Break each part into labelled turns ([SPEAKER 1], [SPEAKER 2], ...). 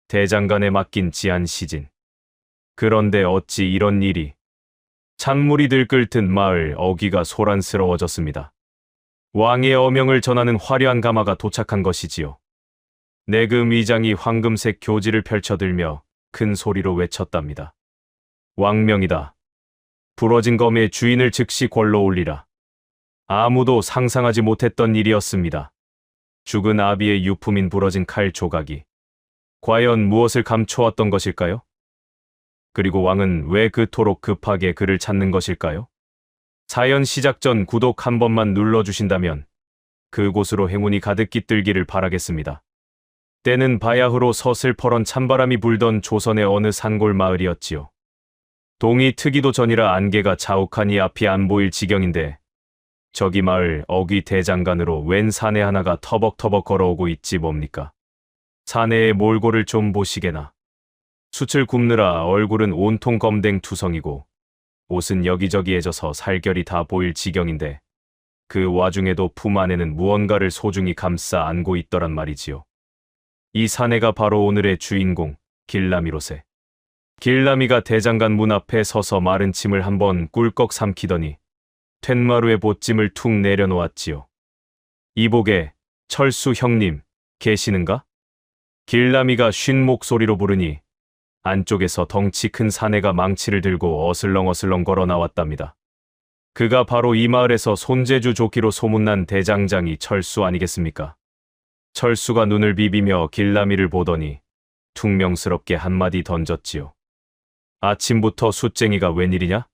[SPEAKER 1] 대장간에 맡긴 지안시진. 그런데 어찌 이런 일이. 찬물이 들끓듯 마을 어귀가 소란스러워졌습니다. 왕의 어명을 전하는 화려한 가마가 도착한 것이지요. 내금 위장이 황금색 교지를 펼쳐들며 큰 소리로 외쳤답니다. 왕명이다. 부러진 검의 주인을 즉시 골로 올리라. 아무도 상상하지 못했던 일이었습니다. 죽은 아비의 유품인 부러진 칼 조각이 과연 무엇을 감춰왔던 것일까요? 그리고 왕은 왜 그토록 급하게 그를 찾는 것일까요? 사연 시작 전 구독 한 번만 눌러주신다면 그곳으로 행운이 가득 깃들기를 바라겠습니다. 때는 바야흐로 서슬퍼런 찬바람이 불던 조선의 어느 산골 마을이었지요. 동이 트기도 전이라 안개가 자욱하니 앞이 안 보일 지경인데 저기 마을 어귀 대장간으로 웬 사내 하나가 터벅터벅 걸어오고 있지 뭡니까? 사내의 몰골을 좀 보시게나. 숯을 굽느라 얼굴은 온통 검댕 투성이고 옷은 여기저기해져서 살결이 다 보일 지경인데 그 와중에도 품 안에는 무언가를 소중히 감싸 안고 있더란 말이지요. 이 사내가 바로 오늘의 주인공 길라미로세. 길라미가 대장간 문 앞에 서서 마른 침을 한번 꿀꺽 삼키더니 툇마루에 보찜을 툭 내려놓았지요. 이복에 철수 형님 계시는가? 길라미가 쉰 목소리로 부르니 안쪽에서 덩치 큰 사내가 망치를 들고 어슬렁어슬렁 걸어 나왔답니다. 그가 바로 이 마을에서 손재주 좋기로 소문난 대장장이 철수 아니겠습니까? 철수가 눈을 비비며 길라미를 보더니 퉁명스럽게 한마디 던졌지요. 아침부터 숯쟁이가 웬일이냐?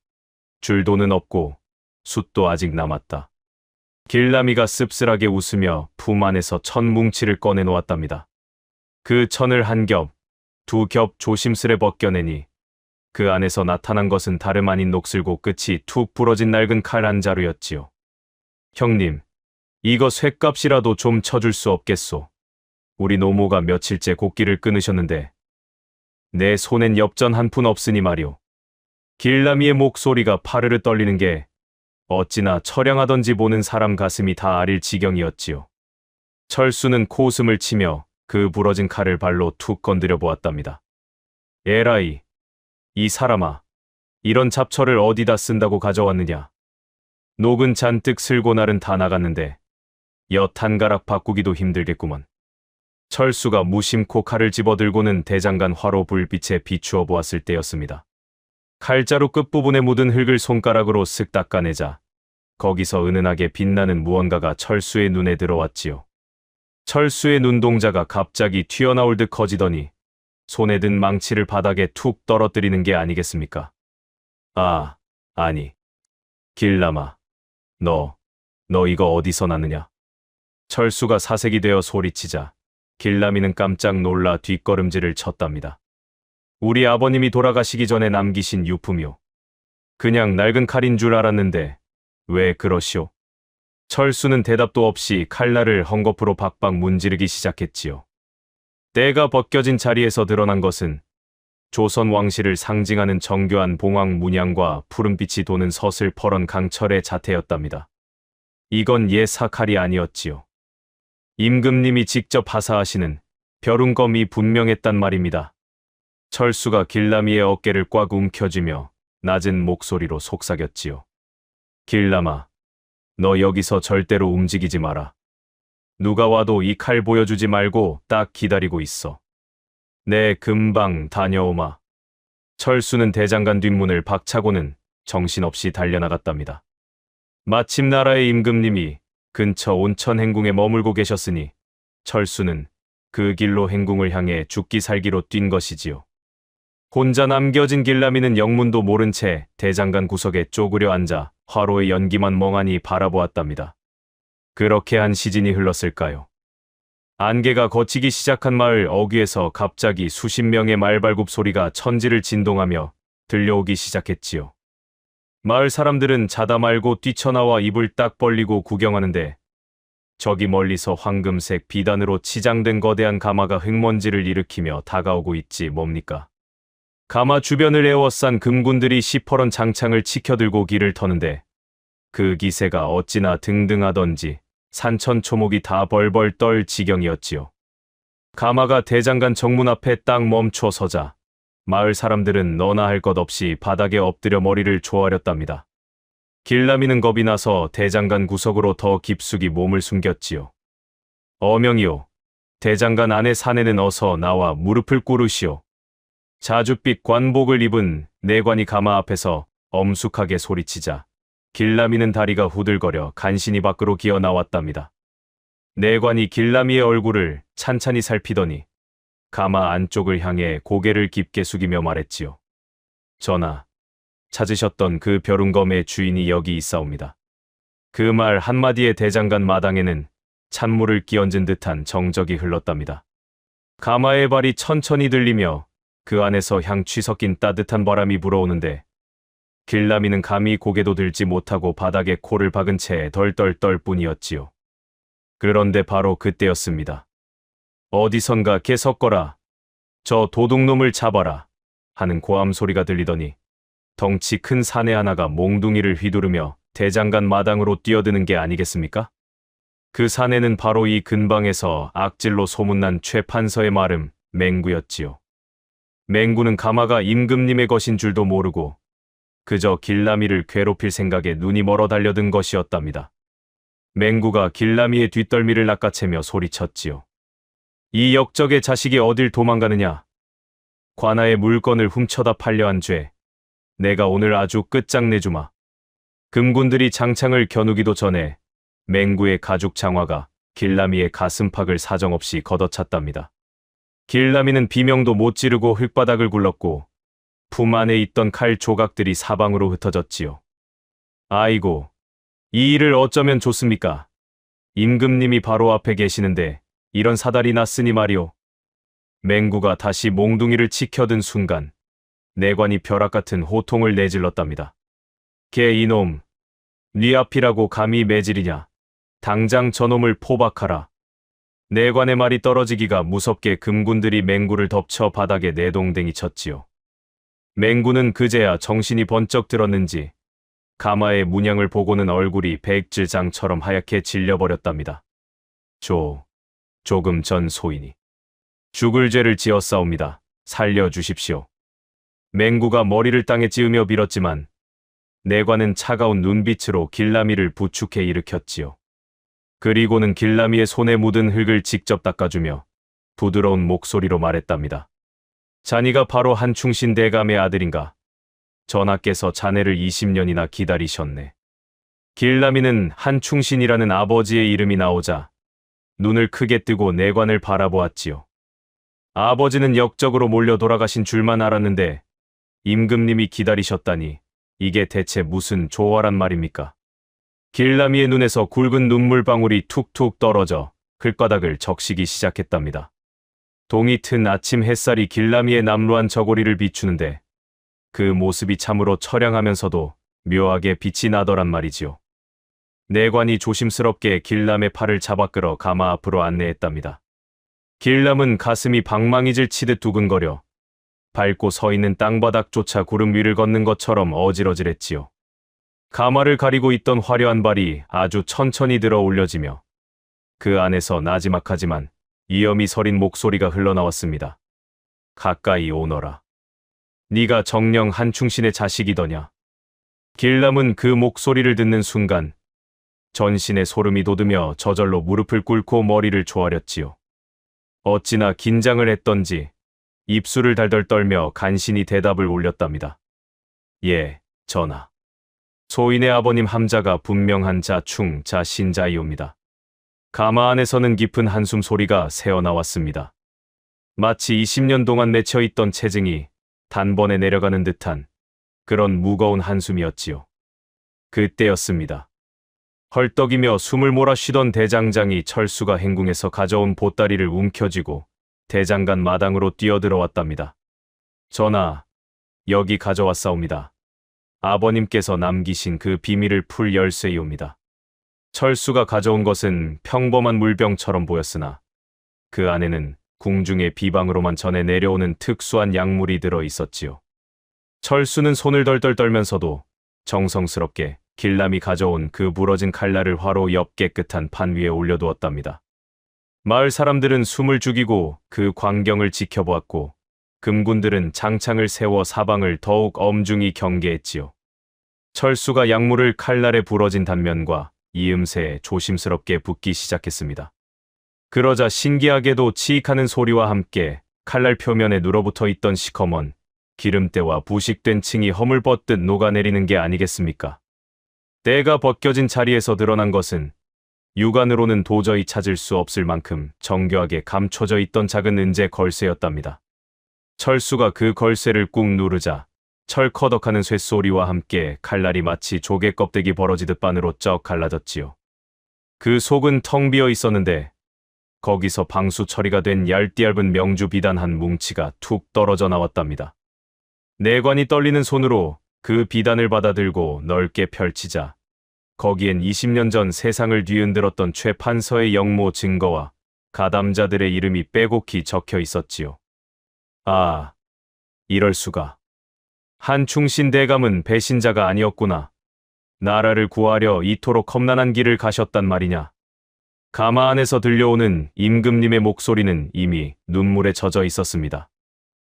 [SPEAKER 1] 줄도는 없고 숯도 아직 남았다. 길라미가 씁쓸하게 웃으며 품 안에서 천 뭉치를 꺼내 놓았답니다. 그 천을 한 겹, 두 겹 조심스레 벗겨내니 그 안에서 나타난 것은 다름 아닌 녹슬고 끝이 툭 부러진 낡은 칼 한 자루였지요. 형님, 이거 쇳값이라도 좀 쳐줄 수 없겠소. 우리 노모가 며칠째 곡기를 끊으셨는데 내 손엔 엽전 한 푼 없으니 말이오. 길라미의 목소리가 파르르 떨리는 게 어찌나 처량하던지 보는 사람 가슴이 다 아릴 지경이었지요. 철수는 코웃음을 치며 그 부러진 칼을 발로 툭 건드려 보았답니다. 에라이, 이 사람아, 이런 잡철을 어디다 쓴다고 가져왔느냐. 녹은 잔뜩 슬고 날은 다 나갔는데 엿 한 가락 바꾸기도 힘들겠구먼. 철수가 무심코 칼을 집어들고는 대장간 화로 불빛에 비추어 보았을 때였습니다. 칼자루 끝부분에 묻은 흙을 손가락으로 쓱 닦아내자 거기서 은은하게 빛나는 무언가가 철수의 눈에 들어왔지요. 철수의 눈동자가 갑자기 튀어나올 듯 커지더니 손에 든 망치를 바닥에 툭 떨어뜨리는 게 아니겠습니까? 아, 아니. 길라마, 너 이거 어디서 났느냐? 철수가 사색이 되어 소리치자 길라미는 깜짝 놀라 뒷걸음질을 쳤답니다. 우리 아버님이 돌아가시기 전에 남기신 유품이오. 그냥 낡은 칼인 줄 알았는데 왜 그러시오? 철수는 대답도 없이 칼날을 헝겊으로 박박 문지르기 시작했지요. 때가 벗겨진 자리에서 드러난 것은 조선 왕실을 상징하는 정교한 봉황 문양과 푸른빛이 도는 서슬퍼런 강철의 자태였답니다. 이건 예사 칼이 아니었지요. 임금님이 직접 하사하시는 벼룬검이 분명했단 말입니다. 철수가 길라미의 어깨를 꽉 움켜쥐며 낮은 목소리로 속삭였지요. 길라마, 너 여기서 절대로 움직이지 마라. 누가 와도 이 칼 보여주지 말고 딱 기다리고 있어. 네, 금방 다녀오마. 철수는 대장간 뒷문을 박차고는 정신없이 달려나갔답니다. 마침 나라의 임금님이 근처 온천 행궁에 머물고 계셨으니 철수는 그 길로 행궁을 향해 죽기 살기로 뛴 것이지요. 혼자 남겨진 길라미는 영문도 모른 채 대장간 구석에 쪼그려 앉아 화로의 연기만 멍하니 바라보았답니다. 그렇게 한 시즌이 흘렀을까요? 안개가 걷히기 시작한 마을 어귀에서 갑자기 수십 명의 말발굽 소리가 천지를 진동하며 들려오기 시작했지요. 마을 사람들은 자다 말고 뛰쳐나와 입을 딱 벌리고 구경하는데 저기 멀리서 황금색 비단으로 치장된 거대한 가마가 흙먼지를 일으키며 다가오고 있지 뭡니까? 가마 주변을 에워싼 금군들이 시퍼런 장창을 치켜들고 길을 터는데 그 기세가 어찌나 등등하던지 산천초목이 다 벌벌 떨 지경이었지요. 가마가 대장간 정문 앞에 딱 멈춰 서자 마을 사람들은 너나 할 것 없이 바닥에 엎드려 머리를 조아렸답니다. 길라미는 겁이 나서 대장간 구석으로 더 깊숙이 몸을 숨겼지요. 어명이요. 대장간 안에 사내는 어서 나와 무릎을 꿇으시오. 자줏빛 관복을 입은 내관이 가마 앞에서 엄숙하게 소리치자 길라미는 다리가 후들거려 간신히 밖으로 기어 나왔답니다. 내관이 길라미의 얼굴을 찬찬히 살피더니 가마 안쪽을 향해 고개를 깊게 숙이며 말했지요. 전하, 찾으셨던 그 벼룬검의 주인이 여기 있사옵니다. 그 말 한마디에 대장간 마당에는 찬물을 끼얹은 듯한 정적이 흘렀답니다. 가마의 발이 천천히 들리며 그 안에서 향취 섞인 따뜻한 바람이 불어오는데 길라미는 감히 고개도 들지 못하고 바닥에 코를 박은 채 덜덜 떨 뿐이었지요. 그런데 바로 그때였습니다. 어디선가 개 섞어라, 저 도둑놈을 잡아라 하는 고함 소리가 들리더니 덩치 큰 사내 하나가 몽둥이를 휘두르며 대장간 마당으로 뛰어드는 게 아니겠습니까? 그 사내는 바로 이 근방에서 악질로 소문난 최판서의 말음 맹구였지요. 맹구는 가마가 임금님의 것인 줄도 모르고 그저 길라미를 괴롭힐 생각에 눈이 멀어 달려든 것이었답니다. 맹구가 길라미의 뒷덜미를 낚아채며 소리쳤지요. 이 역적의 자식이 어딜 도망가느냐? 관아의 물건을 훔쳐다 팔려 한 죄, 내가 오늘 아주 끝장내주마. 금군들이 장창을 겨누기도 전에 맹구의 가죽 장화가 길라미의 가슴팍을 사정없이 걷어찼답니다. 길라미는 비명도 못 지르고 흙바닥을 굴렀고 품 안에 있던 칼 조각들이 사방으로 흩어졌지요. 아이고, 이 일을 어쩌면 좋습니까? 임금님이 바로 앞에 계시는데 이런 사달이 났으니 말이오. 맹구가 다시 몽둥이를 치켜든 순간 내관이 벼락 같은 호통을 내질렀답니다. 개 이놈, 네 앞이라고 감히 매질이냐? 당장 저놈을 포박하라. 내관의 말이 떨어지기가 무섭게 금군들이 맹구를 덮쳐 바닥에 내동댕이 쳤지요. 맹구는 그제야 정신이 번쩍 들었는지 가마의 문양을 보고는 얼굴이 백질장처럼 하얗게 질려버렸답니다. 조금 전 소인이 죽을 죄를 지었사옵니다. 살려주십시오. 맹구가 머리를 땅에 찌으며 빌었지만 내관은 차가운 눈빛으로 길라미를 부축해 일으켰지요. 그리고는 길라미의 손에 묻은 흙을 직접 닦아주며 부드러운 목소리로 말했답니다. 자니가 바로 한충신 대감의 아들인가? 전하께서 자네를 20년이나 기다리셨네. 길라미는 한충신이라는 아버지의 이름이 나오자 눈을 크게 뜨고 내관을 바라보았지요. 아버지는 역적으로 몰려 돌아가신 줄만 알았는데 임금님이 기다리셨다니 이게 대체 무슨 조화란 말입니까? 길라미의 눈에서 굵은 눈물방울이 툭툭 떨어져 글바닥을 적시기 시작했답니다. 동이 튼 아침 햇살이 길라미의 남루한 저고리를 비추는데 그 모습이 참으로 처량하면서도 묘하게 빛이 나더란 말이지요. 내관이 조심스럽게 길람의 팔을 잡아 끌어 가마 앞으로 안내했답니다. 길람은 가슴이 방망이질 치듯 두근거려 밟고 서 있는 땅바닥조차 구름 위를 걷는 것처럼 어질어질했지요. 가마를 가리고 있던 화려한 발이 아주 천천히 들어 올려지며 그 안에서 나지막하지만 위엄이 서린 목소리가 흘러나왔습니다. 가까이 오너라. 네가 정녕 한충신의 자식이더냐. 길람은 그 목소리를 듣는 순간 전신에 소름이 돋으며 저절로 무릎을 꿇고 머리를 조아렸지요. 어찌나 긴장을 했던지 입술을 달달 떨며 간신히 대답을 올렸답니다. 예, 전하. 소인의 아버님 함자가 분명한 자충자신자이옵니다. 가마 안에서는 깊은 한숨 소리가 새어나왔습니다. 마치 20년 동안 맺혀있던 체증이 단번에 내려가는 듯한 그런 무거운 한숨이었지요. 그때였습니다. 헐떡이며 숨을 몰아쉬던 대장장이 철수가 행궁에서 가져온 보따리를 움켜쥐고 대장간 마당으로 뛰어들어왔답니다. 전하, 여기 가져왔사옵니다. 아버님께서 남기신 그 비밀을 풀 열쇠이옵니다. 철수가 가져온 것은 평범한 물병처럼 보였으나 그 안에는 궁중의 비방으로만 전해 내려오는 특수한 약물이 들어 있었지요. 철수는 손을 덜덜 떨면서도 정성스럽게 길람이 가져온 그 부러진 칼날을 화로 옆 깨끗한 판 위에 올려두었답니다. 마을 사람들은 숨을 죽이고 그 광경을 지켜보았고 금군들은 장창을 세워 사방을 더욱 엄중히 경계했지요. 철수가 약물을 칼날에 부러진 단면과 이음새에 조심스럽게 붓기 시작했습니다. 그러자 신기하게도 치익하는 소리와 함께 칼날 표면에 눌어붙어 있던 시커먼 기름때와 부식된 층이 허물벗듯 녹아내리는 게 아니겠습니까? 때가 벗겨진 자리에서 드러난 것은 육안으로는 도저히 찾을 수 없을 만큼 정교하게 감춰져 있던 작은 은재 걸쇠였답니다. 철수가 그 걸쇠를 꾹 누르자 철커덕하는 쇳소리와 함께 칼날이 마치 조개 껍데기 벌어지듯 반으로 쩍 갈라졌지요. 그 속은 텅 비어 있었는데 거기서 방수 처리가 된 얇디얇은 명주 비단 한 뭉치가 툭 떨어져 나왔답니다. 내관이 떨리는 손으로 그 비단을 받아들고 넓게 펼치자 거기엔 20년 전 세상을 뒤흔들었던 최 판서의 영모 증거와 가담자들의 이름이 빼곡히 적혀 있었지요. 아, 이럴 수가. 한 충신 대감은 배신자가 아니었구나. 나라를 구하려 이토록 험난한 길을 가셨단 말이냐. 가마 안에서 들려오는 임금님의 목소리는 이미 눈물에 젖어 있었습니다.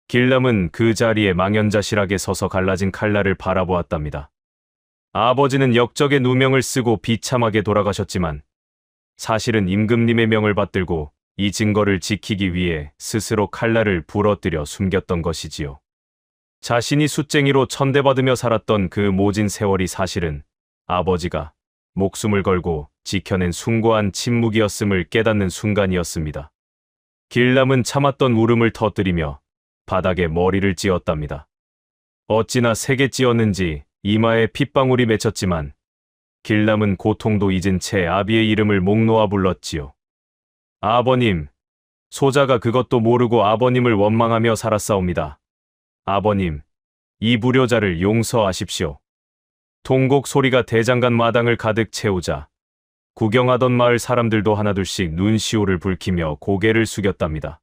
[SPEAKER 1] 길람은 그 자리에 망연자실하게 서서 갈라진 칼날을 바라보았답니다. 아버지는 역적의 누명을 쓰고 비참하게 돌아가셨지만 사실은 임금님의 명을 받들고 이 증거를 지키기 위해 스스로 칼날을 부러뜨려 숨겼던 것이지요. 자신이 숫쟁이로 천대받으며 살았던 그 모진 세월이 사실은 아버지가 목숨을 걸고 지켜낸 숭고한 침묵이었음을 깨닫는 순간이었습니다. 길람은 참았던 울음을 터뜨리며 바닥에 머리를 찧었답니다. 어찌나 세게 찧었는지 이마에 핏방울이 맺혔지만 길람은 고통도 잊은 채 아비의 이름을 목 놓아 불렀지요. 아버님, 소자가 그것도 모르고 아버님을 원망하며 살았사옵니다. 아버님, 이 불효자를 용서하십시오. 통곡 소리가 대장간 마당을 가득 채우자 구경하던 마을 사람들도 하나둘씩 눈시울을 붉히며 고개를 숙였답니다.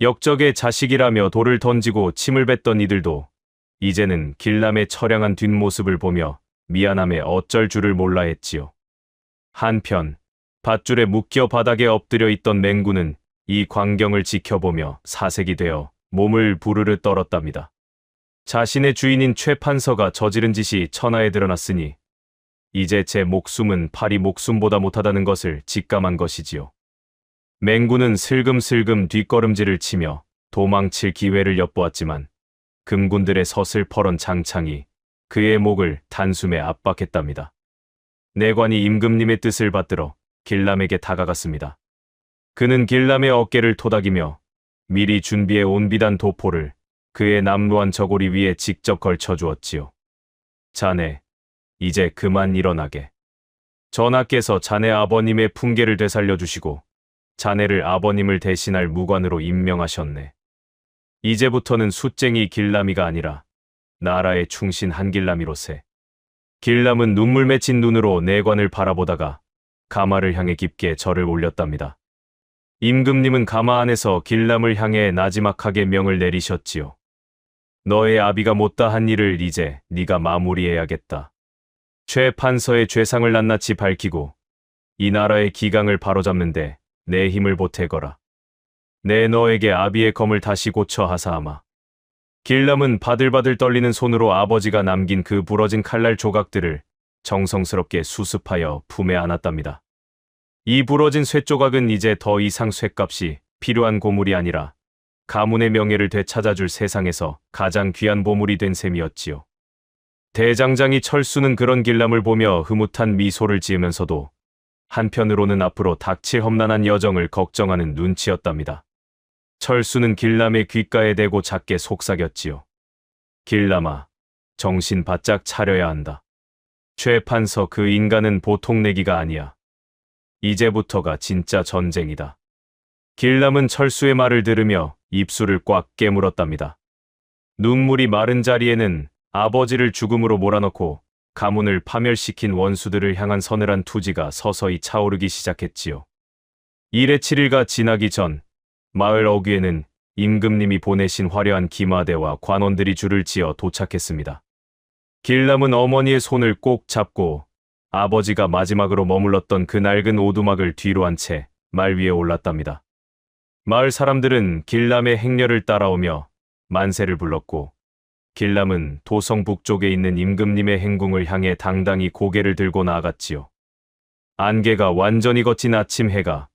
[SPEAKER 1] 역적의 자식이라며 돌을 던지고 침을 뱉던 이들도 이제는 길람의 처량한 뒷모습을 보며 미안함에 어쩔 줄을 몰라 했지요. 한편 밧줄에 묶여 바닥에 엎드려 있던 맹구는 이 광경을 지켜보며 사색이 되어 몸을 부르르 떨었답니다. 자신의 주인인 최 판서가 저지른 짓이 천하에 드러났으니 이제 제 목숨은 파리 목숨보다 못하다는 것을 직감한 것이지요. 맹구는 슬금슬금 뒷걸음질을 치며 도망칠 기회를 엿보았지만 금군들의 서슬퍼런 장창이 그의 목을 단숨에 압박했답니다. 내관이 임금님의 뜻을 받들어 길람에게 다가갔습니다. 그는 길람의 어깨를 토닥이며 미리 준비해 온 비단 도포를 그의 남루한 저고리 위에 직접 걸쳐주었지요. 자네, 이제 그만 일어나게. 전하께서 자네 아버님의 풍계를 되살려주시고 자네를 아버님을 대신할 무관으로 임명하셨네. 이제부터는 숫쟁이 길람이가 아니라 나라의 충신 한길람이로세. 길람은 눈물 맺힌 눈으로 내관을 바라보다가 가마를 향해 깊게 절을 올렸답니다. 임금님은 가마 안에서 길람을 향해 나지막하게 명을 내리셨지요. 너의 아비가 못다한 일을 이제 네가 마무리해야겠다. 최 판서의 죄상을 낱낱이 밝히고 이 나라의 기강을 바로잡는데 내 힘을 보태거라. 내 너에게 아비의 검을 다시 고쳐 하사하마. 길람은 바들바들 떨리는 손으로 아버지가 남긴 그 부러진 칼날 조각들을 정성스럽게 수습하여 품에 안았답니다. 이 부러진 쇳조각은 이제 더 이상 쇳값이 필요한 고물이 아니라 가문의 명예를 되찾아줄 세상에서 가장 귀한 보물이 된 셈이었지요. 대장장이 철수는 그런 길람을 보며 흐뭇한 미소를 지으면서도 한편으로는 앞으로 닥칠 험난한 여정을 걱정하는 눈치였답니다. 철수는 길람의 귓가에 대고 작게 속삭였지요. 길람아, 정신 바짝 차려야 한다. 최 판서 그 인간은 보통 내기가 아니야. 이제부터가 진짜 전쟁이다. 길람은 철수의 말을 들으며 입술을 꽉 깨물었답니다. 눈물이 마른 자리에는 아버지를 죽음으로 몰아넣고 가문을 파멸시킨 원수들을 향한 서늘한 투지가 서서히 차오르기 시작했지요. 일의 7일가 지나기 전 마을 어귀에는 임금님이 보내신 화려한 기마대와 관원들이 줄을 지어 도착했습니다. 길람은 어머니의 손을 꼭 잡고 아버지가 마지막으로 머물렀던 그 낡은 오두막을 뒤로 한 채 말 위에 올랐답니다. 마을 사람들은 길람의 행렬을 따라오며 만세를 불렀고 길람은 도성 북쪽에 있는 임금님의 행궁을 향해 당당히 고개를 들고 나아갔지요. 안개가 완전히 걷힌 아침 해가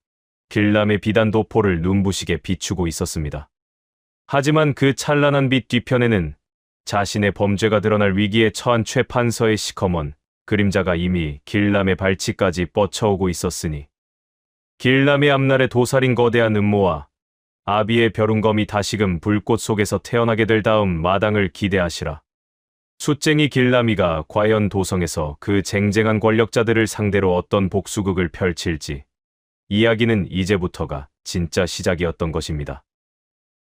[SPEAKER 1] 길람의 비단 도포를 눈부시게 비추고 있었습니다. 하지만 그 찬란한 빛 뒤편에는 자신의 범죄가 드러날 위기에 처한 최 판서의 시커먼 그림자가 이미 길람의 발치까지 뻗쳐오고 있었으니 길람의 앞날에 도살인 거대한 음모와 아비의 벼룬검이 다시금 불꽃 속에서 태어나게 될 다음 마당을 기대하시라. 숫쟁이 길람이가 과연 도성에서 그 쟁쟁한 권력자들을 상대로 어떤 복수극을 펼칠지 이야기는 이제부터가 진짜 시작이었던 것입니다.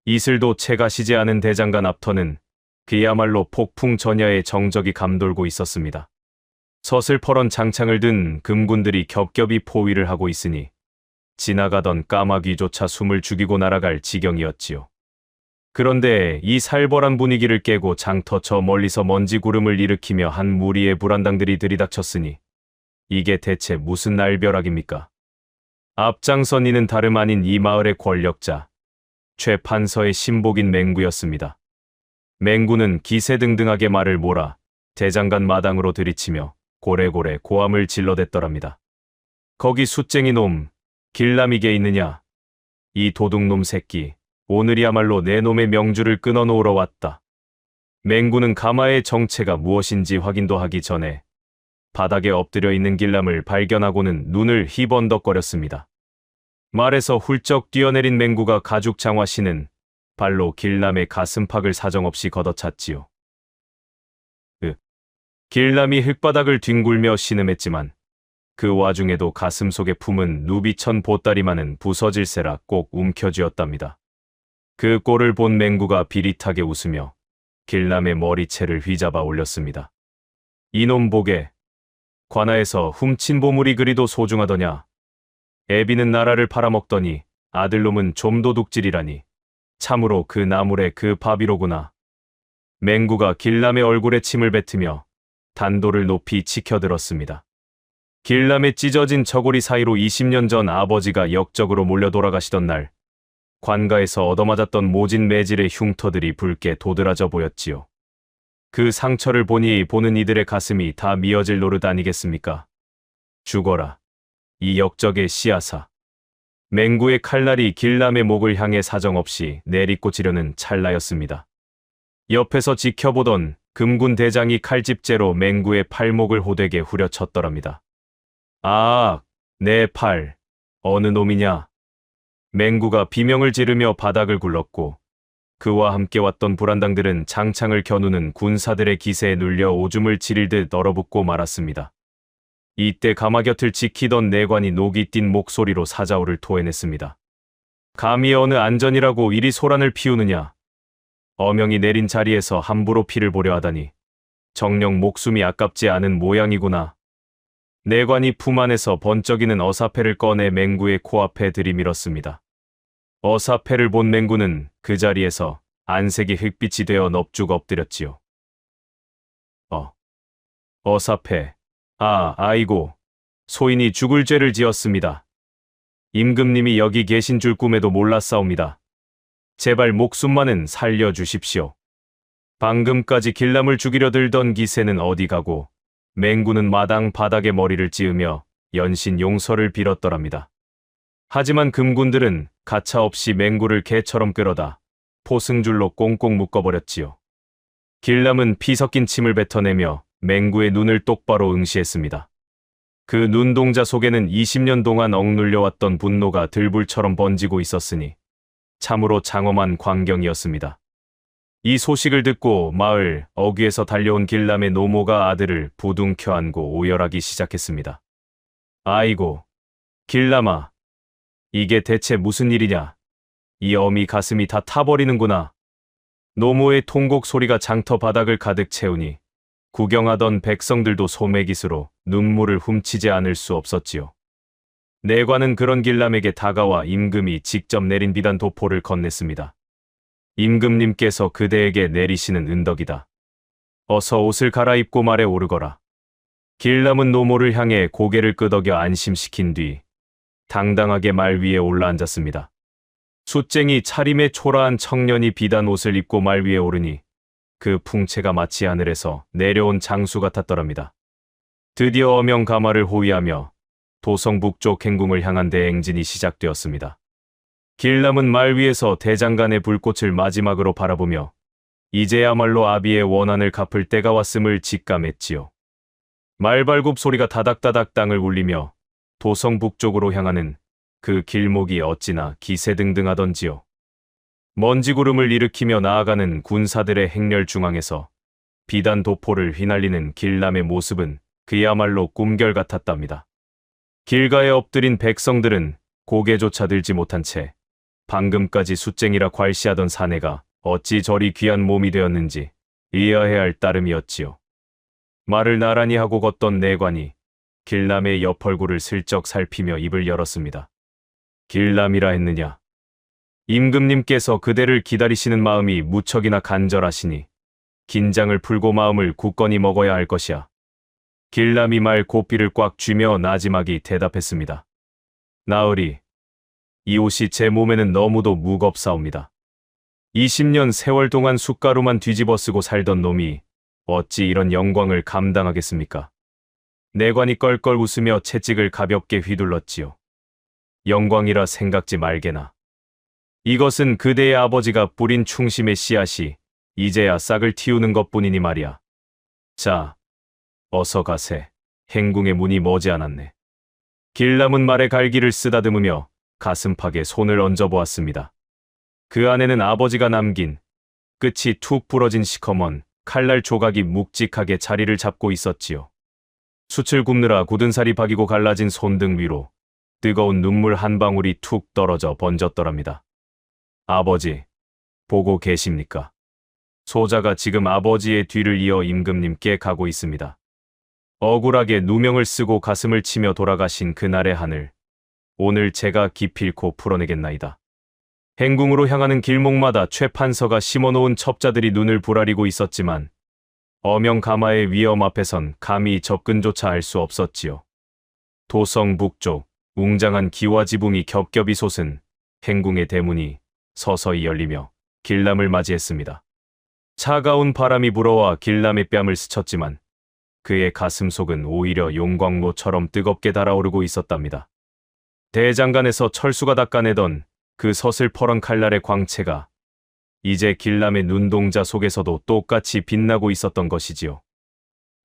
[SPEAKER 1] 이슬도 채가 시지 않은 대장간 앞터는 그야말로 폭풍 전야의 정적이 감돌고 있었습니다. 서슬퍼런 장창을 든 금군들이 겹겹이 포위를 하고 있으니 지나가던 까마귀조차 숨을 죽이고 날아갈 지경이었지요. 그런데 이 살벌한 분위기를 깨고 장터 저 멀리서 먼지 구름을 일으키며 한 무리의 불안당들이 들이닥쳤으니 이게 대체 무슨 날벼락입니까? 앞장선 이는 다름 아닌 이 마을의 권력자, 최 판서의 신복인 맹구였습니다. 맹구는 기세등등하게 말을 몰아 대장간 마당으로 들이치며 고래고래 고함을 질러댔더랍니다. 거기 숫쟁이 놈, 길람이게 있느냐? 이 도둑놈 새끼, 오늘이야말로 내 놈의 명주를 끊어놓으러 왔다. 맹구는 가마의 정체가 무엇인지 확인도 하기 전에 바닥에 엎드려 있는 길람을 발견하고는 눈을 희번덕거렸습니다. 말에서 훌쩍 뛰어내린 맹구가 가죽 장화 신은 발로 길람의 가슴팍을 사정없이 걷어찼지요. 길람이 흙바닥을 뒹굴며 신음했지만 그 와중에도 가슴 속에 품은 누비천 보따리만은 부서질세라 꼭 움켜쥐었답니다. 그 꼴을 본 맹구가 비릿하게 웃으며 길람의 머리채를 휘잡아 올렸습니다. 이놈 보게, 관아에서 훔친 보물이 그리도 소중하더냐. 애비는 나라를 팔아먹더니 아들놈은 좀도둑질이라니. 참으로 그 나물의 그 밥이로구나. 맹구가 길람의 얼굴에 침을 뱉으며 단도를 높이 치켜들었습니다. 길람의 찢어진 저고리 사이로 20년 전 아버지가 역적으로 몰려 돌아가시던 날 관가에서 얻어맞았던 모진 매질의 흉터들이 붉게 도드라져 보였지요. 그 상처를 보니 보는 이들의 가슴이 다 미어질 노릇 아니겠습니까? 죽어라, 이 역적의 씨앗아. 맹구의 칼날이 길람의 목을 향해 사정없이 내리꽂으려는 찰나였습니다. 옆에서 지켜보던 금군 대장이 칼집재로 맹구의 팔목을 호되게 후려쳤더랍니다. 아, 내 팔, 어느 놈이냐? 맹구가 비명을 지르며 바닥을 굴렀고 그와 함께 왔던 불안당들은 장창을 겨누는 군사들의 기세에 눌려 오줌을 지릴듯 얼어붙고 말았습니다. 이때 가마 곁을 지키던 내관이 녹이 띈 목소리로 사자오를 토해냈습니다. 감히 어느 안전이라고 이리 소란을 피우느냐? 어명이 내린 자리에서 함부로 피를 보려 하다니 정녕 목숨이 아깝지 않은 모양이구나. 내관이 품 안에서 번쩍이는 어사패를 꺼내 맹구의 코앞에 들이밀었습니다. 어사패를 본 맹구는 그 자리에서 안색이 흙빛이 되어 넙죽 엎드렸지요. 어사패, 아이고, 소인이 죽을 죄를 지었습니다. 임금님이 여기 계신 줄 꿈에도 몰랐사옵니다. 제발 목숨만은 살려주십시오. 방금까지 길람을 죽이려 들던 기세는 어디 가고 맹구는 마당 바닥에 머리를 찌으며 연신 용서를 빌었더랍니다. 하지만 금군들은 가차없이 맹구를 개처럼 끌어다 포승줄로 꽁꽁 묶어버렸지요. 길람은 피 섞인 침을 뱉어내며 맹구의 눈을 똑바로 응시했습니다. 그 눈동자 속에는 20년 동안 억눌려왔던 분노가 들불처럼 번지고 있었으니 참으로 장엄한 광경이었습니다. 이 소식을 듣고 마을 어귀에서 달려온 길람의 노모가 아들을 부둥켜 안고 오열하기 시작했습니다. 아이고, 길람아, 이게 대체 무슨 일이냐? 이 어미 가슴이 다 타버리는구나. 노모의 통곡 소리가 장터 바닥을 가득 채우니 구경하던 백성들도 소매깃으로 눈물을 훔치지 않을 수 없었지요. 내관은 그런 길람에게 다가와 임금이 직접 내린 비단 도포를 건넸습니다. 임금님께서 그대에게 내리시는 은덕이다. 어서 옷을 갈아입고 말에 오르거라. 길람은 노모를 향해 고개를 끄덕여 안심시킨 뒤 당당하게 말 위에 올라앉았습니다. 숫쟁이 차림의 초라한 청년이 비단 옷을 입고 말 위에 오르니 그 풍채가 마치 하늘에서 내려온 장수 같았더랍니다. 드디어 어명 가마를 호위하며 도성 북쪽 행궁을 향한 대행진이 시작되었습니다. 길람은 말 위에서 대장간의 불꽃을 마지막으로 바라보며 이제야말로 아비의 원한을 갚을 때가 왔음을 직감했지요. 말발굽 소리가 다닥다닥 땅을 울리며 도성 북쪽으로 향하는 그 길목이 어찌나 기세등등하던지요. 먼지 구름을 일으키며 나아가는 군사들의 행렬 중앙에서 비단 도포를 휘날리는 길람의 모습은 그야말로 꿈결 같았답니다. 길가에 엎드린 백성들은 고개조차 들지 못한 채 방금까지 숫쟁이라 괄시하던 사내가 어찌 저리 귀한 몸이 되었는지 의아해야 할 따름이었지요. 말을 나란히 하고 걷던 내관이 길람의 옆 얼굴을 슬쩍 살피며 입을 열었습니다. 길람이라 했느냐? 임금님께서 그대를 기다리시는 마음이 무척이나 간절하시니 긴장을 풀고 마음을 굳건히 먹어야 할 것이야. 길람이 말 고삐를 꽉 쥐며 나지막이 대답했습니다. 나으리, 이 옷이 제 몸에는 너무도 무겁사옵니다. 20년 세월 동안 숟가루만 뒤집어 쓰고 살던 놈이 어찌 이런 영광을 감당하겠습니까? 내관이 껄껄 웃으며 채찍을 가볍게 휘둘렀지요. 영광이라 생각지 말게나. 이것은 그대의 아버지가 뿌린 충심의 씨앗이 이제야 싹을 틔우는 것뿐이니 말이야. 자, 어서 가세. 행궁의 문이 머지않았네. 길람은 말의 갈기를 쓰다듬으며 가슴팍에 손을 얹어보았습니다. 그 안에는 아버지가 남긴 끝이 툭 부러진 시커먼 칼날 조각이 묵직하게 자리를 잡고 있었지요. 숯을 굽느라 굳은 살이 박이고 갈라진 손등 위로 뜨거운 눈물 한 방울이 툭 떨어져 번졌더랍니다. 아버지, 보고 계십니까? 소자가 지금 아버지의 뒤를 이어 임금님께 가고 있습니다. 억울하게 누명을 쓰고 가슴을 치며 돌아가신 그날의 하늘, 오늘 제가 기필코 풀어내겠나이다. 행궁으로 향하는 길목마다 최판서가 심어놓은 첩자들이 눈을 부라리고 있었지만 어명 가마의 위험 앞에선 감히 접근조차 할 수 없었지요. 도성 북쪽 웅장한 기와 지붕이 겹겹이 솟은 행궁의 대문이 서서히 열리며 길람을 맞이했습니다. 차가운 바람이 불어와 길람의 뺨을 스쳤지만 그의 가슴 속은 오히려 용광로처럼 뜨겁게 달아오르고 있었답니다. 대장간에서 철수가 닦아내던 그 서슬퍼런 칼날의 광채가 이제 길람의 눈동자 속에서도 똑같이 빛나고 있었던 것이지요.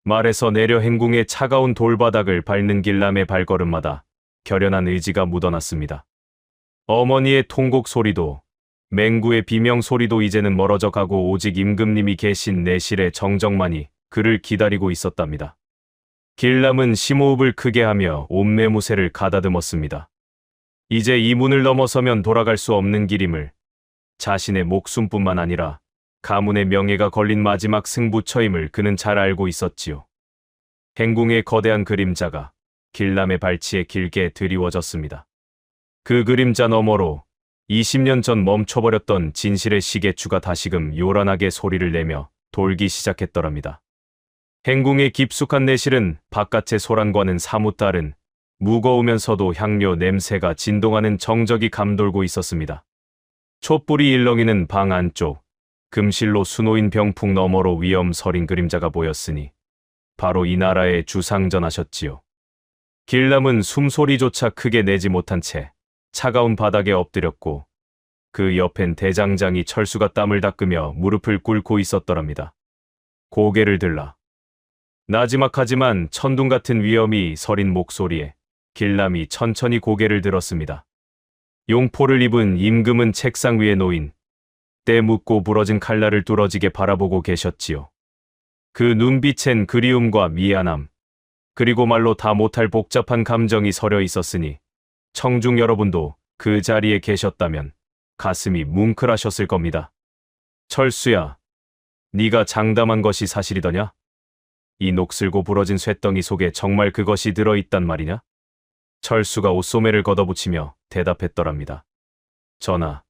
[SPEAKER 1] 말에서 내려 행궁의 차가운 돌바닥을 밟는 길람의 발걸음마다 결연한 의지가 묻어났습니다. 어머니의 통곡 소리도 맹구의 비명 소리도 이제는 멀어져 가고 오직 임금님이 계신 내실의 정적만이 그를 기다리고 있었답니다. 길람은 심호흡을 크게 하며 옴매무새를 가다듬었습니다. 이제 이 문을 넘어서면 돌아갈 수 없는 길임을, 자신의 목숨뿐만 아니라 가문의 명예가 걸린 마지막 승부처임을 그는 잘 알고 있었지요. 행궁의 거대한 그림자가 길람의 발치에 길게 드리워졌습니다. 그 그림자 너머로 20년 전 멈춰버렸던 진실의 시계추가 다시금 요란하게 소리를 내며 돌기 시작했더랍니다. 행궁의 깊숙한 내실은 바깥의 소란과는 사뭇 다른 무거우면서도 향료 냄새가 진동하는 정적이 감돌고 있었습니다. 촛불이 일렁이는 방 안쪽, 금실로 수놓인 병풍 너머로 위엄 서린 그림자가 보였으니 바로 이 나라의 주상전하셨지요. 길람은 숨소리조차 크게 내지 못한 채 차가운 바닥에 엎드렸고 그 옆엔 대장장이 철수가 땀을 닦으며 무릎을 꿇고 있었더랍니다. 고개를 들라. 나지막하지만 천둥 같은 위엄이 서린 목소리에 길람이 천천히 고개를 들었습니다. 용포를 입은 임금은 책상 위에 놓인 때 묻고 부러진 칼날을 뚫어지게 바라보고 계셨지요. 그 눈빛엔 그리움과 미안함, 그리고 말로 다 못할 복잡한 감정이 서려 있었으니 청중 여러분도 그 자리에 계셨다면 가슴이 뭉클하셨을 겁니다. 철수야, 네가 장담한 것이 사실이더냐? 이 녹슬고 부러진 쇳덩이 속에 정말 그것이 들어있단 말이냐? 철수가 옷소매를 걷어붙이며 대답했더랍니다. 전하,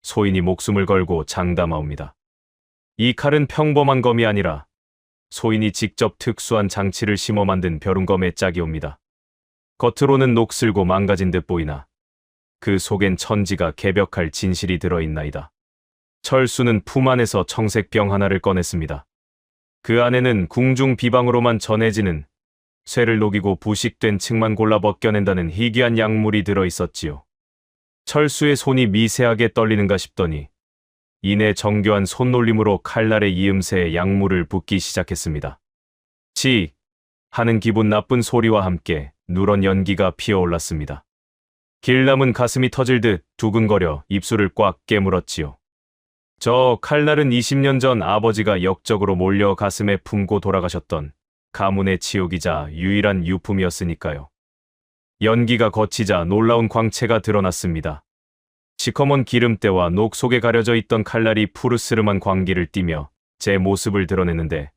[SPEAKER 1] 소인이 목숨을 걸고 장담하옵니다. 이 칼은 평범한 검이 아니라 소인이 직접 특수한 장치를 심어 만든 벼룬검의 짝이옵니다. 겉으로는 녹슬고 망가진 듯 보이나 그 속엔 천지가 개벽할 진실이 들어있나이다. 철수는 품 안에서 청색 병 하나를 꺼냈습니다. 그 안에는 궁중 비방으로만 전해지는 쇠를 녹이고 부식된 층만 골라 벗겨낸다는 희귀한 약물이 들어있었지요. 철수의 손이 미세하게 떨리는가 싶더니 이내 정교한 손놀림으로 칼날의 이음새에 약물을 붓기 시작했습니다. 치! 하는 기분 나쁜 소리와 함께 누런 연기가 피어올랐습니다. 길남은 가슴이 터질 듯 두근거려 입술을 꽉 깨물었지요. 저 칼날은 20년 전 아버지가 역적으로 몰려 가슴에 품고 돌아가셨던 가문의 치욕이자 유일한 유품이었으니까요. 연기가 거치자 놀라운 광채가 드러났습니다. 시커먼 기름때와 녹 속에 가려져 있던 칼날이 푸르스름한 광기를 띠며 제 모습을 드러내는데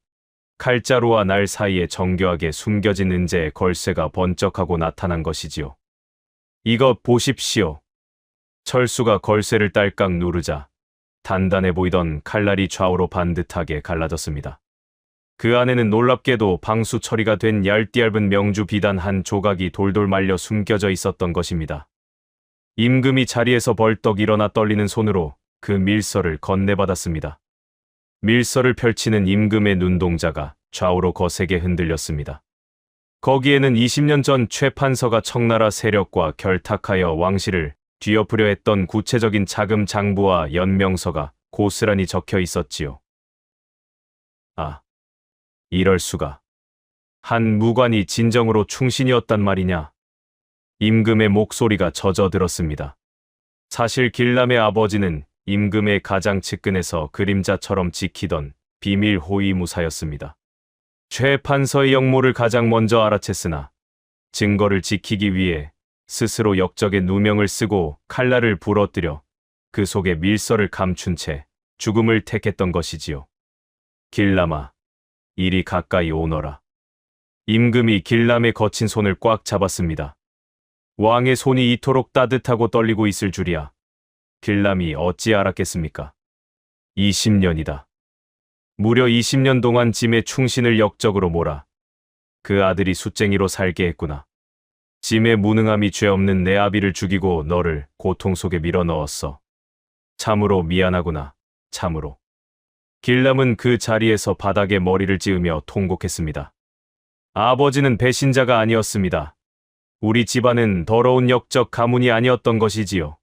[SPEAKER 1] 칼자루와 날 사이에 정교하게 숨겨진 은재의 걸쇠가 번쩍하고 나타난 것이지요. 이것 보십시오. 철수가 걸쇠를 딸깍 누르자 단단해 보이던 칼날이 좌우로 반듯하게 갈라졌습니다. 그 안에는 놀랍게도 방수 처리가 된 얇디얇은 명주 비단 한 조각이 돌돌 말려 숨겨져 있었던 것입니다. 임금이 자리에서 벌떡 일어나 떨리는 손으로 그 밀서를 건네받았습니다. 밀서를 펼치는 임금의 눈동자가 좌우로 거세게 흔들렸습니다. 거기에는 20년 전 최 판서가 청나라 세력과 결탁하여 왕실을 뒤엎으려 했던 구체적인 자금 장부와 연명서가 고스란히 적혀 있었지요. 아, 이럴 수가. 한 무관이 진정으로 충신이었단 말이냐? 임금의 목소리가 젖어들었습니다. 사실 길람의 아버지는 임금의 가장 측근에서 그림자처럼 지키던 비밀 호위무사였습니다. 최 판서의 역모를 가장 먼저 알아챘으나 증거를 지키기 위해 스스로 역적의 누명을 쓰고 칼날을 부러뜨려 그 속에 밀서를 감춘 채 죽음을 택했던 것이지요. 길람아, 이리 가까이 오너라. 임금이 길람의 거친 손을 꽉 잡았습니다. 왕의 손이 이토록 따뜻하고 떨리고 있을 줄이야. 길람이 어찌 알았겠습니까? 20년이다. 무려 20년 동안 짐의 충신을 역적으로 몰아 그 아들이 숫쟁이로 살게 했구나. 짐의 무능함이 죄 없는 내 아비를 죽이고 너를 고통 속에 밀어 넣었어. 참으로 미안하구나. 참으로. 길람은 그 자리에서 바닥에 머리를 찌으며 통곡했습니다. 아버지는 배신자가 아니었습니다. 우리 집안은 더러운 역적 가문이 아니었던 것이지요.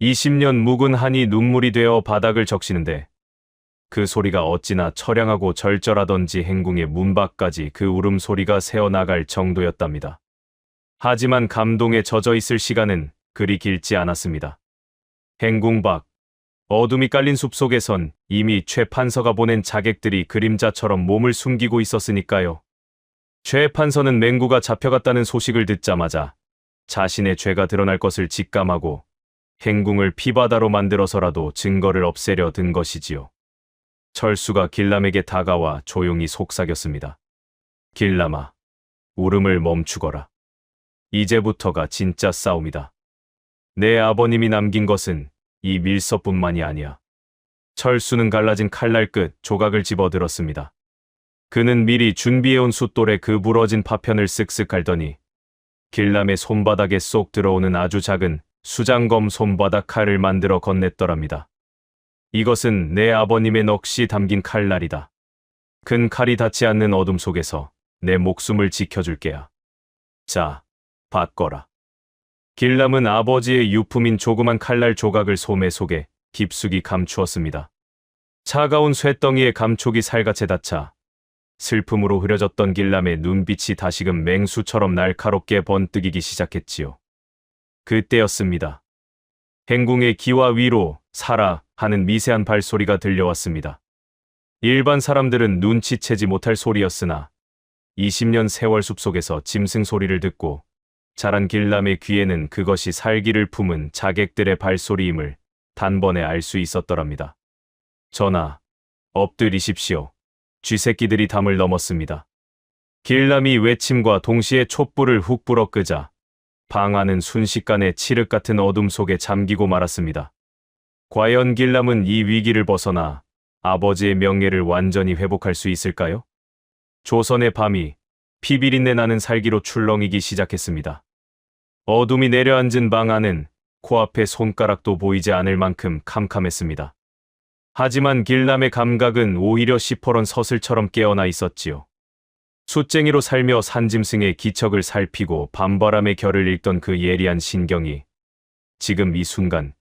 [SPEAKER 1] 20년 묵은 한이 눈물이 되어 바닥을 적시는데 그 소리가 어찌나 처량하고 절절하던지 행궁의 문 밖까지 그 울음소리가 새어나갈 정도였답니다. 하지만 감동에 젖어 있을 시간은 그리 길지 않았습니다. 행궁 밖, 어둠이 깔린 숲속에선 이미 최 판서가 보낸 자객들이 그림자처럼 몸을 숨기고 있었으니까요. 최 판서는 맹구가 잡혀갔다는 소식을 듣자마자 자신의 죄가 드러날 것을 직감하고 행궁을 피바다로 만들어서라도 증거를 없애려 든 것이지요. 철수가 길람에게 다가와 조용히 속삭였습니다. 길람아, 울음을 멈추거라. 이제부터가 진짜 싸움이다. 내 아버님이 남긴 것은 이 밀서뿐만이 아니야. 철수는 갈라진 칼날 끝 조각을 집어들었습니다. 그는 미리 준비해온 숫돌에 그 부러진 파편을 쓱쓱 갈더니 길람의 손바닥에 쏙 들어오는 아주 작은 수장검 손바닥 칼을 만들어 건넸더랍니다. 이것은 내 아버님의 넋이 담긴 칼날이다. 큰 칼이 닿지 않는 어둠 속에서 내 목숨을 지켜줄게야. 자, 받거라. 길람은 아버지의 유품인 조그만 칼날 조각을 소매 속에 깊숙이 감추었습니다. 차가운 쇠덩이에 감촉이 살갗에 닿자 슬픔으로 흐려졌던 길람의 눈빛이 다시금 맹수처럼 날카롭게 번뜩이기 시작했지요. 그때였습니다. 행궁의 기와 위로 사라 하는 미세한 발소리가 들려왔습니다. 일반 사람들은 눈치채지 못할 소리였으나 20년 세월 숲속에서 짐승 소리를 듣고 자란 길람의 귀에는 그것이 살기를 품은 자객들의 발소리임을 단번에 알 수 있었더랍니다. 전하, 엎드리십시오. 쥐새끼들이 담을 넘었습니다. 길람이 외침과 동시에 촛불을 훅 불어 끄자 방 안은 순식간에 칠흑 같은 어둠 속에 잠기고 말았습니다. 과연 길람은 이 위기를 벗어나 아버지의 명예를 완전히 회복할 수 있을까요? 조선의 밤이 피비린내 나는 살기로 출렁이기 시작했습니다. 어둠이 내려앉은 방 안은 코앞에 손가락도 보이지 않을 만큼 캄캄했습니다. 하지만 길람의 감각은 오히려 시퍼런 서슬처럼 깨어나 있었지요. 숫쟁이로 살며 산짐승의 기척을 살피고 밤바람의 결을 읽던 그 예리한 신경이 지금 이 순간